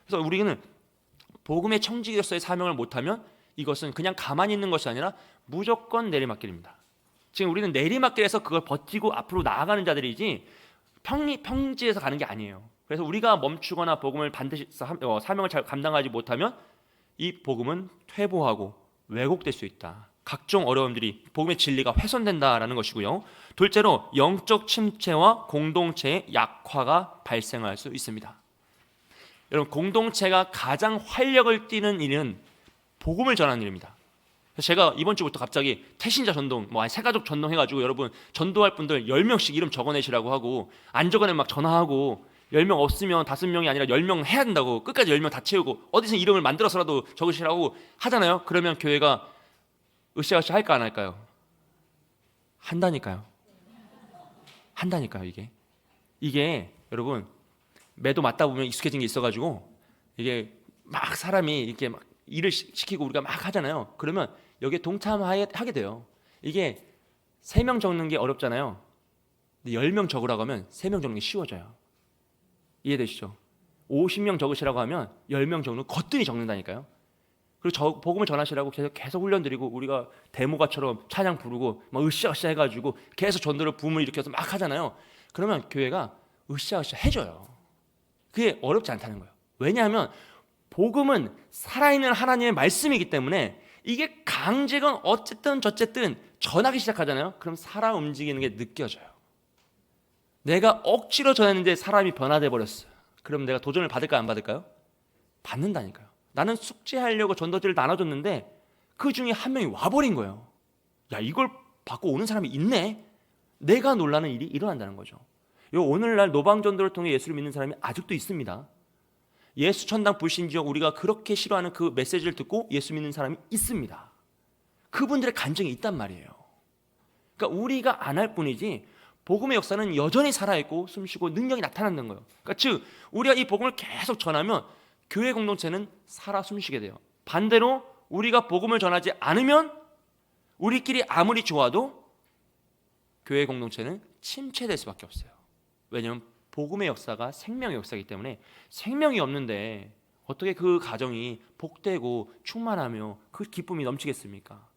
그래서 우리는 복음의 청지기로서의 사명을 못하면 이것은 그냥 가만히 있는 것이 아니라 무조건 내리막길입니다. 지금 우리는 내리막길에서 그걸 버티고 앞으로 나아가는 자들이지 평지에서 가는 게 아니에요. 그래서 우리가 멈추거나 복음을 반드시 사명을 잘 감당하지 못하면 이 복음은 퇴보하고 왜곡될 수 있다. 각종 어려움들이, 복음의 진리가 훼손된다라는 것이고요. 둘째로, 영적 침체와 공동체의 약화가 발생할 수 있습니다. 여러분, 공동체가 가장 활력을 띠는 일은 복음을 전하는 일입니다. 제가 이번 주부터 갑자기 태신자 전동, 새가족 전동 해가지고 여러분 전도할 분들 10명씩 이름 적어내시라고 하고, 안 적어내면 막 전화하고 10명 없으면 5명이 아니라 10명 해야 된다고, 끝까지 10명 다 채우고 어디서 이름을 만들어서라도 적으시라고 하잖아요. 그러면 교회가 으쌰으쌰 할까 안 할까요? 한다니까요. 이게 여러분 매도 맞다 보면 익숙해진 게 있어가지고, 이게 막 사람이 이렇게 막 일을 시키고 우리가 막 하잖아요. 그러면 여기에 동참하게 돼요. 이게 3명 적는 게 어렵잖아요. 근데 10명 적으라고 하면 3명 적는 게 쉬워져요. 이해되시죠? 50명 적으시라고 하면 10명 적는 거뜬히 적는다니까요. 그리고 복음을 전하시라고 계속 훈련드리고 우리가 데모가처럼 찬양 부르고 막 으쌰으쌰 해가지고 계속 전도를 붐을 일으켜서 막 하잖아요. 그러면 교회가 으쌰으쌰 해줘요. 그게 어렵지 않다는 거예요. 왜냐하면 복음은 살아있는 하나님의 말씀이기 때문에 이게 강제건 어쨌든 저쨌든 전하기 시작하잖아요. 그럼 살아 움직이는 게 느껴져요. 내가 억지로 전했는데 사람이 변화돼 버렸어요. 그럼 내가 도전을 받을까요, 안 받을까요? 받는다니까요. 나는 숙제하려고 전도지를 나눠줬는데 그 중에 한 명이 와버린 거예요. 야, 이걸 받고 오는 사람이 있네? 내가 놀라는 일이 일어난다는 거죠. 오늘날 노방전도를 통해 예수를 믿는 사람이 아직도 있습니다. 예수 천당 불신지어 우리가 그렇게 싫어하는 그 메시지를 듣고 예수 믿는 사람이 있습니다. 그분들의 간증이 있단 말이에요. 그러니까 우리가 안 할 뿐이지 복음의 역사는 여전히 살아있고 숨쉬고 능력이 나타나는 거예요. 그러니까 즉 우리가 이 복음을 계속 전하면 교회 공동체는 살아 숨쉬게 돼요. 반대로 우리가 복음을 전하지 않으면 우리끼리 아무리 좋아도 교회 공동체는 침체될 수밖에 없어요. 왜냐하면 복음의 역사가 생명의 역사이기 때문에 생명이 없는데 어떻게 그 가정이 복되고 충만하며 그 기쁨이 넘치겠습니까?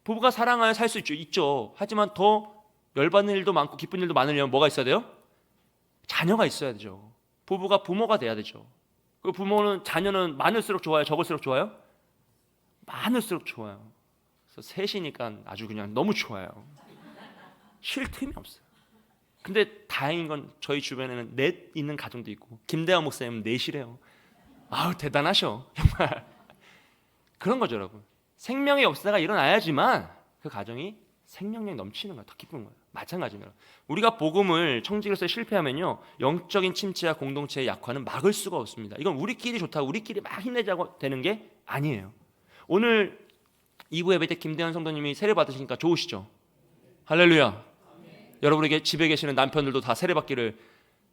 부부가 사랑하여 살 수 있죠. 하지만 더 열받는 일도 많고 기쁜 일도 많으려면 뭐가 있어야 돼요? 자녀가 있어야 되죠. 부부가 부모가 돼야 되죠. 그 부모는 자녀는 많을수록 좋아요? 적을수록 좋아요? 많을수록 좋아요. 그래서 셋이니까 아주 그냥 너무 좋아요. 쉴 틈이 없어요. 근데 다행인 건 저희 주변에는 넷 있는 가정도 있고 김대환 목사님은 넷이래요. 아우 대단하셔 정말. 그런 거죠 여러분. 생명의 역사가 일어나야지만 그 가정이 생명력 넘치는 거예요. 더 기쁜 거예요. 마찬가지입니다. 우리가 복음을 청지기로서 실패하면요 영적인 침체와 공동체의 약화는 막을 수가 없습니다. 이건 우리끼리 좋다고 우리끼리 막 힘내자고 되는 게 아니에요. 오늘 2부 예배 때 김대환 성도님이 세례 받으시니까 좋으시죠? 할렐루야. 여러분에게 집에 계시는 남편들도 다 세례받기를,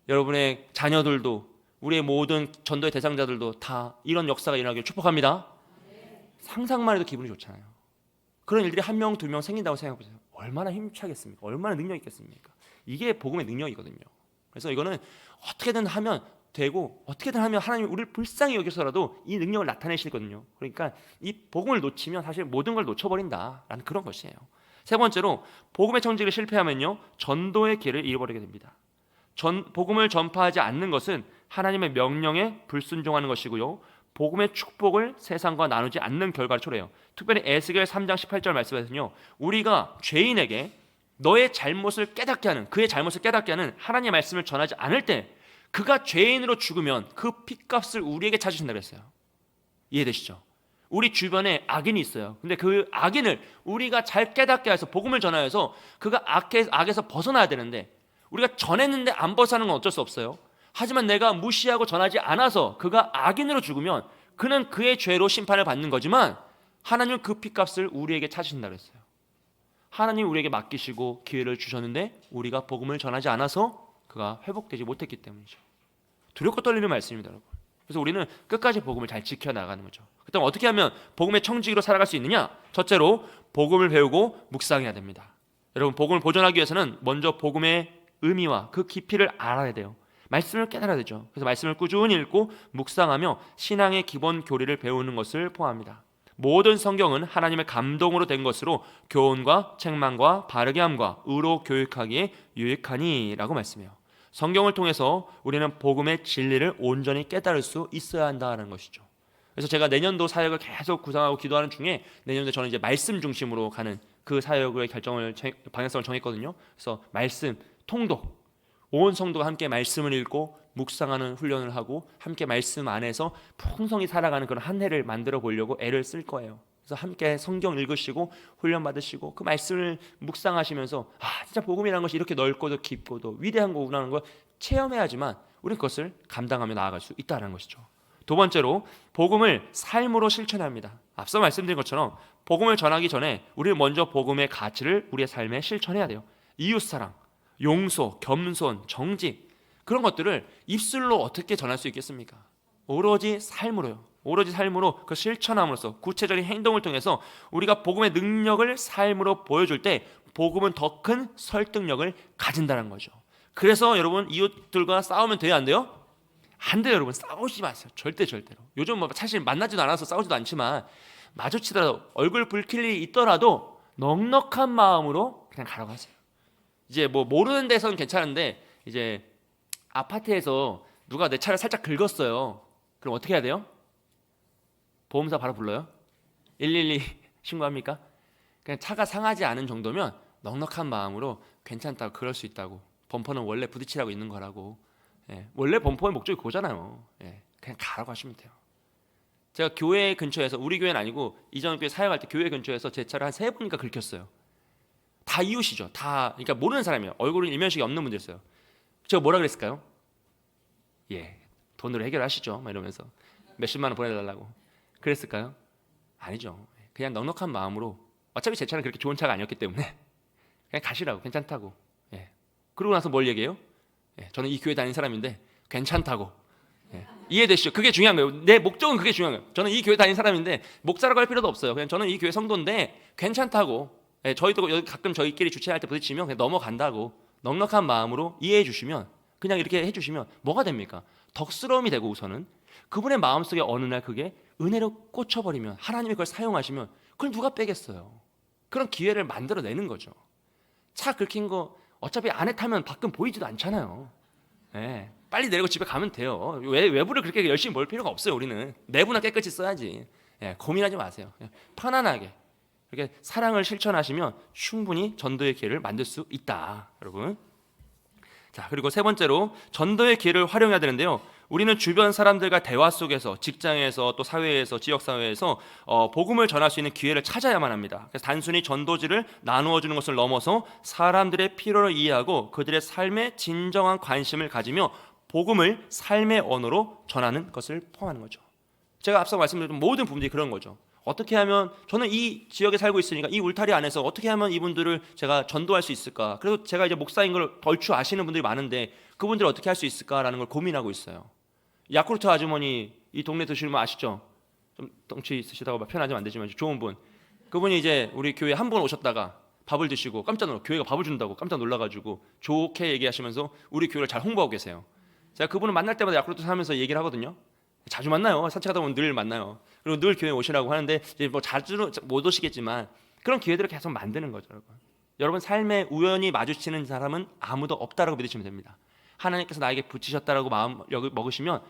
여러분의 자녀들도, 우리의 모든 전도의 대상자들도 다 이런 역사가 일어나길 축복합니다. 상상만 해도 기분이 좋잖아요. 그런 일들이 한 명, 두 명 생긴다고 생각해보세요. 얼마나 힘차겠습니까? 얼마나 능력 있겠습니까? 이게 복음의 능력이거든요. 그래서 이거는 어떻게든 하면 되고 어떻게든 하면 하나님이 우리를 불쌍히 여겨서라도 이 능력을 나타내시거든요. 그러니까 이 복음을 놓치면 사실 모든 걸 놓쳐버린다라는 그런 것이에요. 세 번째로 복음의 청지기를 실패하면요 전도의 길을 잃어버리게 됩니다. 복음을 전파하지 않는 것은 하나님의 명령에 불순종하는 것이고요, 복음의 축복을 세상과 나누지 않는 결과를 초래해요. 특별히 에스겔 3장 18절 말씀에서는요 우리가 죄인에게 너의 잘못을 깨닫게 하는, 그의 잘못을 깨닫게 하는 하나님의 말씀을 전하지 않을 때 그가 죄인으로 죽으면 그 핏값을 우리에게 찾으신다고 했어요. 이해되시죠? 우리 주변에 악인이 있어요. 근데 그 악인을 우리가 잘 깨닫게 해서 복음을 전하여서 그가 악에서 벗어나야 되는데 우리가 전했는데 안 벗어나는 건 어쩔 수 없어요. 하지만 내가 무시하고 전하지 않아서 그가 악인으로 죽으면 그는 그의 죄로 심판을 받는 거지만 하나님은 그 핏값을 우리에게 찾으신다고 했어요. 하나님 우리에게 맡기시고 기회를 주셨는데 우리가 복음을 전하지 않아서 그가 회복되지 못했기 때문이죠. 두렵고 떨리는 말씀입니다, 여러분. 그래서 우리는 끝까지 복음을 잘 지켜나가는 거죠. 그렇다면 어떻게 하면 복음의 청지기로 살아갈 수 있느냐? 첫째로 복음을 배우고 묵상해야 됩니다. 여러분, 복음을 보존하기 위해서는 먼저 복음의 의미와 그 깊이를 알아야 돼요. 말씀을 깨달아야 되죠. 그래서 말씀을 꾸준히 읽고 묵상하며 신앙의 기본 교리를 배우는 것을 포함합니다. 모든 성경은 하나님의 감동으로 된 것으로 교훈과 책망과 바르게 함과 의로 교육하기에 유익하니 라고 말씀해요. 성경을 통해서 우리는 복음의 진리를 온전히 깨달을 수 있어야 한다는 것이죠. 그래서 제가 내년도 사역을 계속 구상하고 기도하는 중에 내년도에 저는 이제 말씀 중심으로 가는 그 사역의 방향성을 정했거든요. 그래서 말씀, 통독, 온 성도가 함께 말씀을 읽고 묵상하는 훈련을 하고 함께 말씀 안에서 풍성히 살아가는 그런 한 해를 만들어 보려고 애를 쓸 거예요. 그래서 함께 성경 읽으시고 훈련 받으시고 그 말씀을 묵상하시면서 진짜 복음이라는 것이 이렇게 넓고도 깊고도 위대한 거구나라는 걸 체험해야지만 우리는 그것을 감당하며 나아갈 수 있다는 것이죠. 두 번째로 복음을 삶으로 실천합니다. 앞서 말씀드린 것처럼 복음을 전하기 전에 우리는 먼저 복음의 가치를 우리의 삶에 실천해야 돼요. 이웃사랑, 용서, 겸손, 정직, 그런 것들을 입술로 어떻게 전할 수 있겠습니까? 오로지 삶으로요. 오로지 삶으로 그 실천함으로써 구체적인 행동을 통해서 우리가 복음의 능력을 삶으로 보여줄 때 복음은 더 큰 설득력을 가진다는 거죠. 그래서 여러분, 이웃들과 싸우면 돼요, 안 돼요? 안 돼요, 여러분. 싸우지 마세요. 절대로. 요즘 뭐 사실 만나지도 않아서 싸우지도 않지만 마주치더라도 얼굴 붉힐 일이 있더라도 넉넉한 마음으로 그냥 가라고 하세요. 이제 뭐 모르는 데서는 괜찮은데 이제 아파트에서 누가 내 차를 살짝 긁었어요. 그럼 어떻게 해야 돼요? 보험사 바로 불러요? 112 신고합니까? 그냥 차가 상하지 않은 정도면 넉넉한 마음으로 괜찮다고, 그럴 수 있다고. 범퍼는 원래 부딪히라고 있는 거라고. 예, 원래 범퍼의 목적이 그거잖아요. 예, 그냥 가라고 하시면 돼요. 제가 교회 근처에서, 우리 교회는 아니고 이전 교회 사역할 때 교회 근처에서 제 차를 한 3분인가 긁혔어요. 다 이웃이죠. 다, 그러니까 모르는 사람이에요. 얼굴은 일면식이 없는 분들이었어요. 제가 뭐라 그랬을까요? 예, 돈으로 해결하시죠, 막 이러면서 몇십만 원 보내달라고 그랬을까요? 아니죠. 그냥 넉넉한 마음으로, 어차피 제 차는 그렇게 좋은 차가 아니었기 때문에 그냥 가시라고, 괜찮다고. 예. 그러고 나서 뭘 얘기해요? 예, 저는 이 교회 다니는 사람인데 괜찮다고. 예. 이해되시죠? 그게 중요한 거예요. 내 목적은 그게 중요한 거예요. 저는 이 교회 다니는 사람인데 목사라고 할 필요도 없어요. 그냥 저는 이 교회 성도인데 괜찮다고. 예, 저희도 여기 가끔 저희끼리 주최할 때 부딪히면 그냥 넘어간다고 넉넉한 마음으로 이해해 주시면, 그냥 이렇게 해주시면 뭐가 됩니까? 덕스러움이 되고, 우선은 그분의 마음속에 어느 날 그게 은혜로 꽂혀버리면, 하나님이 그걸 사용하시면 그걸 누가 빼겠어요? 그런 기회를 만들어내는 거죠. 차 긁힌 거 어차피 안에 타면 밖은 보이지도 않잖아요. 예, 빨리 내리고 집에 가면 돼요. 외부를 그렇게 열심히 볼 필요가 없어요. 우리는 내부나 깨끗이 써야지. 예, 고민하지 마세요. 편안하게 이렇게 사랑을 실천하시면 충분히 전도의 기회를 만들 수 있다, 여러분. 자, 그리고 세 번째로 전도의 기회를 활용해야 되는데요. 우리는 주변 사람들과 대화 속에서, 직장에서, 또 사회에서, 지역사회에서 복음을 전할 수 있는 기회를 찾아야만 합니다. 그래서 단순히 전도지를 나누어 주는 것을 넘어서 사람들의 필요를 이해하고 그들의 삶에 진정한 관심을 가지며 복음을 삶의 언어로 전하는 것을 포함하는 거죠. 제가 앞서 말씀드린 모든 부분들이 그런 거죠. 어떻게 하면, 저는 이 지역에 살고 있으니까 이 울타리 안에서 어떻게 하면 이분들을 제가 전도할 수 있을까? 그래서 제가 이제 목사인 걸 얼추 아시는 분들이 많은데 그분들을 어떻게 할 수 있을까라는 걸 고민하고 있어요. 야쿠르트 아주머니, 이 동네 드시는 분 아시죠? 좀 덩치 있으시다고 표현하자면 안 되지만 좋은 분. 그분이 이제 우리 교회 한 번 오셨다가 밥을 드시고 깜짝 놀라, 교회가 밥을 준다고 깜짝 놀라가지고 좋게 얘기하시면서 우리 교회를 잘 홍보하고 계세요. 제가 그분을 만날 때마다 야쿠르트 사면서 얘기를 하거든요. 자주 만나요. 산책하다 보면 늘 만나요. 그리고 늘 교회 오시라고 하는데 이제 뭐 자주 못 오시겠지만 그런 기회들을 계속 만드는 거죠, 여러분. 여러분 삶에 우연히 마주치는 사람은 아무도 없다라고 믿으시면 됩니다. 하나님께서 나에게 붙이셨다라고 마음 먹으시면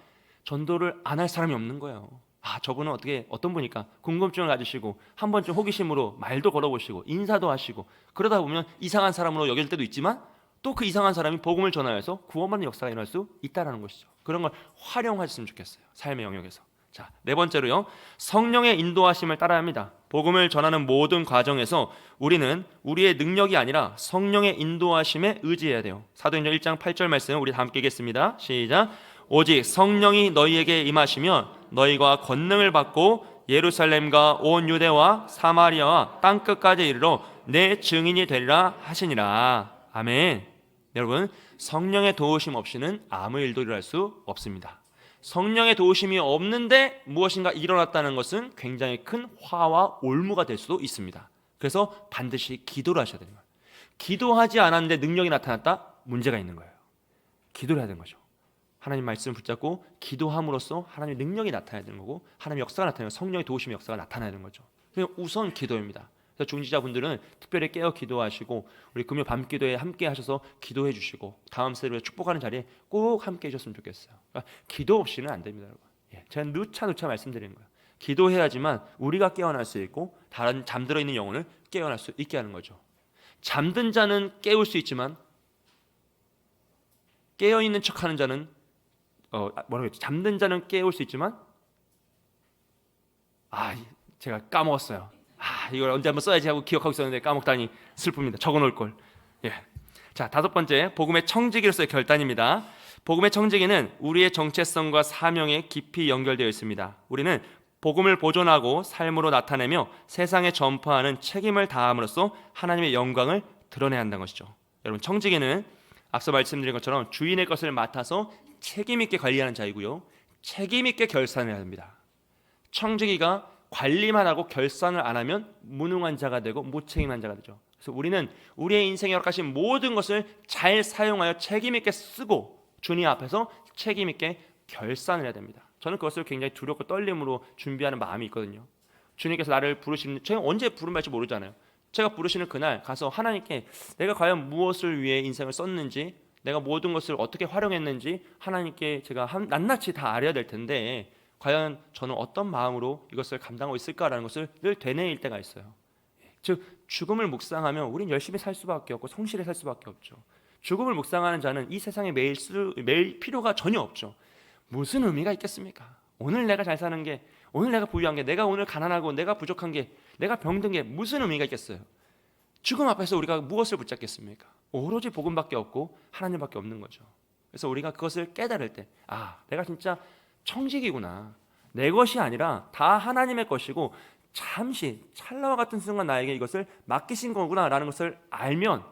전도를 안 할 사람이 없는 거예요. 아, 저분은 어떤 분일까 궁금증을 가지시고 한 번쯤 호기심으로 말도 걸어보시고 인사도 하시고, 그러다 보면 이상한 사람으로 여길 때도 있지만 또 그 이상한 사람이 복음을 전하여서 구원받는 역사가 일어날 수 있다는 것이죠. 그런 걸 활용하셨으면 좋겠어요, 삶의 영역에서. 자, 네 번째로요, 성령의 인도하심을 따라야 합니다. 복음을 전하는 모든 과정에서 우리는 우리의 능력이 아니라 성령의 인도하심에 의지해야 돼요. 사도행전 1장 8절 말씀 우리 다 함께 읽겠습니다. 시작. 오직 성령이 너희에게 임하시면 너희가 권능을 받고 예루살렘과 온 유대와 사마리아와 땅끝까지 이르러 내 증인이 되리라 하시니라. 아멘. 여러분, 성령의 도우심 없이는 아무 일도 일어날 수 없습니다. 성령의 도우심이 없는데 무엇인가 일어났다는 것은 굉장히 큰 화와 올무가 될 수도 있습니다. 그래서 반드시 기도를 하셔야 되는 거예요. 기도하지 않았는데 능력이 나타났다? 문제가 있는 거예요. 기도를 해야 되는 거죠. 하나님 말씀을 붙잡고 기도함으로써 하나님의 능력이 나타나야 되는 거고, 하나님의 역사가 나타나면 성령의 도우심의 역사가 나타나야 되는 거죠. 그래서 우선 기도입니다. 그래서 중지자분들은 특별히 깨어 기도하시고 우리 금요 밤 기도에 함께 하셔서 기도해 주시고 다음 세대를 축복하는 자리에 꼭 함께 해주셨으면 좋겠어요. 그러니까 기도 없이는 안 됩니다, 여러분. 제가 누차 말씀드리는 거예요. 기도해야지만 우리가 깨어날 수 있고 다른 잠들어 있는 영혼을 깨어날 수 있게 하는 거죠. 잠든 자는 깨울 수 있지만 깨어 있는 척하는 자는 뭐라고 했지? 잠든 자는 깨울 수 있지만 제가 까먹었어요. 이걸 언제 한번 써야지 하고 기억하고 있었는데 까먹다니 슬픕니다. 적어놓을 걸. 자, 다섯 번째, 복음의 청지기로서의 결단입니다. 복음의 청지기는 우리의 정체성과 사명에 깊이 연결되어 있습니다. 우리는 복음을 보존하고 삶으로 나타내며 세상에 전파하는 책임을 다함으로써 하나님의 영광을 드러내야 한다는 것이죠. 여러분, 청지기는 앞서 말씀드린 것처럼 주인의 것을 맡아서 책임 있게 관리하는 자이고요, 책임 있게 결산해야 합니다. 청지기가 관리만 하고 결산을 안 하면 무능한 자가 되고 무책임한 자가 되죠. 그래서 우리는 우리의 인생에 허락하신 모든 것을 잘 사용하여 책임 있게 쓰고 주님 앞에서 책임 있게 결산을 해야 됩니다. 저는 그것을 굉장히 두렵고 떨림으로 준비하는 마음이 있거든요. 주님께서 나를 부르시는, 제가 언제 부름 받을지 모르잖아요. 제가 부르시는 그날 가서 하나님께 내가 과연 무엇을 위해 인생을 썼는지, 내가 모든 것을 어떻게 활용했는지 하나님께 제가 낱낱이 다 알아야 될 텐데, 과연 저는 어떤 마음으로 이것을 감당하고 있을까라는 것을 늘 되뇌일 때가 있어요. 즉 죽음을 묵상하면 우린 열심히 살 수밖에 없고 성실히 살 수밖에 없죠. 죽음을 묵상하는 자는 이 세상에 매일 필요가 전혀 없죠. 무슨 의미가 있겠습니까? 오늘 내가 잘 사는 게, 오늘 내가 부유한 게, 내가 오늘 가난하고 내가 부족한 게, 내가 병든 게 무슨 의미가 있겠어요? 죽음 앞에서 우리가 무엇을 붙잡겠습니까? 오로지 복음밖에 없고 하나님밖에 없는 거죠. 그래서 우리가 그것을 깨달을 때, 아, 내가 진짜 청직이구나. 내 것이 아니라 다 하나님의 것이고 잠시 찰나와 같은 순간 나에게 이것을 맡기신 거구나 라는 것을 알면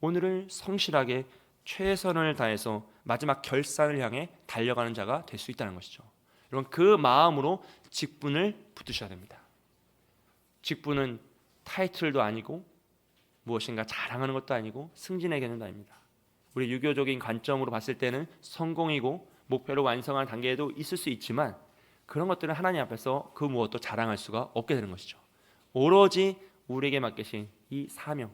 오늘을 성실하게 최선을 다해서 마지막 결산을 향해 달려가는 자가 될 수 있다는 것이죠. 여러분, 그 마음으로 직분을 붙드셔야 됩니다. 직분은 타이틀도 아니고 무엇인가 자랑하는 것도 아니고 승진의 개념도 아닙니다. 우리 유교적인 관점으로 봤을 때는 성공이고 목표를 완성하는 단계에도 있을 수 있지만 그런 것들은 하나님 앞에서 그 무엇도 자랑할 수가 없게 되는 것이죠. 오로지 우리에게 맡기신 이 사명,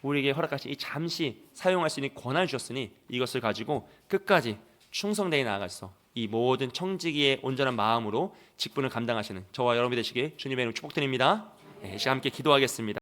우리에게 허락하신 이 잠시 사용할 수 있는 권한을 주셨으니 이것을 가지고 끝까지 충성되게 나아가서 이 모든 청지기의 온전한 마음으로 직분을 감당하시는 저와 여러분이 되시길 주님의 이름으로 축복드립니다. 이 시간 함께 기도하겠습니다.